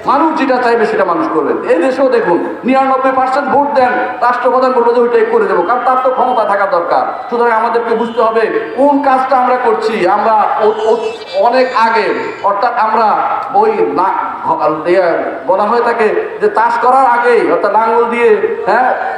মানুষ যেটা চাইবে সেটা মানুষ করবে। এই দেশেও দেখুন 99% ভোট দেন, রাষ্ট্রপ্রধান বলবে যে ওইটাই করে দেবো, কারণ তার তো ক্ষমতা থাকা দরকার। সুতরাং আমাদেরকে বুঝতে হবে কোন কাজটা আমরা করছি। আমরা অনেক আগে, অর্থাৎ আমরা ওই বলা হয়ে থাকে যে চাষ করার আগেই, অর্থাৎ লাঙ্গল দিয়ে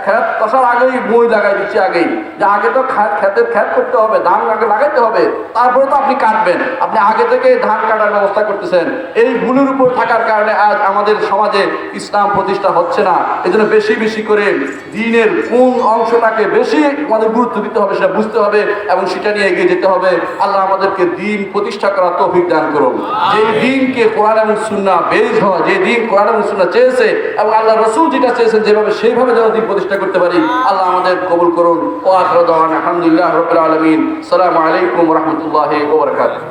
খেত কষার আগেই বই লাগাই দিচ্ছি, আগেই যে আগে তো খেতের খেত করতে হবে, ধান আগে লাগাইতে হবে, তারপরে তো আপনি কাটবেন। আপনি আগে থেকে ধান কাটার ব্যবস্থা করতেছেন। এই ভুলের উপর থাকার কারণে আজ আমাদের সমাজে ইসলাম প্রতিষ্ঠা হচ্ছে না। এই জন্য বেশি বেশি করে দ্বীনের কোন অংশটাকে বেশি আমাদের গুরুত্ব দিতে হবে সেটা বুঝতে হবে এবং সেটা নিয়ে এগিয়ে যেতে হবে। আল্লাহ আমাদেরকে দ্বীন প্রতিষ্ঠা করার তৌফিক দান করুন। যে দ্বীনকে কোরআন এবং সুন্নাহ বেস হয়, যে দ্বীন কোরআন এবং সুন্নাহ চেয়েছে এবং আল্লাহ রাসূল যেটা চেয়েছেন যেভাবে সেইভাবে যেন দ্বীন প্রতিষ্ঠা করতে পারি, আল্লাহ আমাদের কবুল করুন। ওয়া আখিরু দাওয়ানা আলহামদুলিল্লাহি রাব্বিল আলামিন। আসসালামু আলাইকুম ওয়া রাহমাতুল্লাহি ওয়া বারাকাতুহু।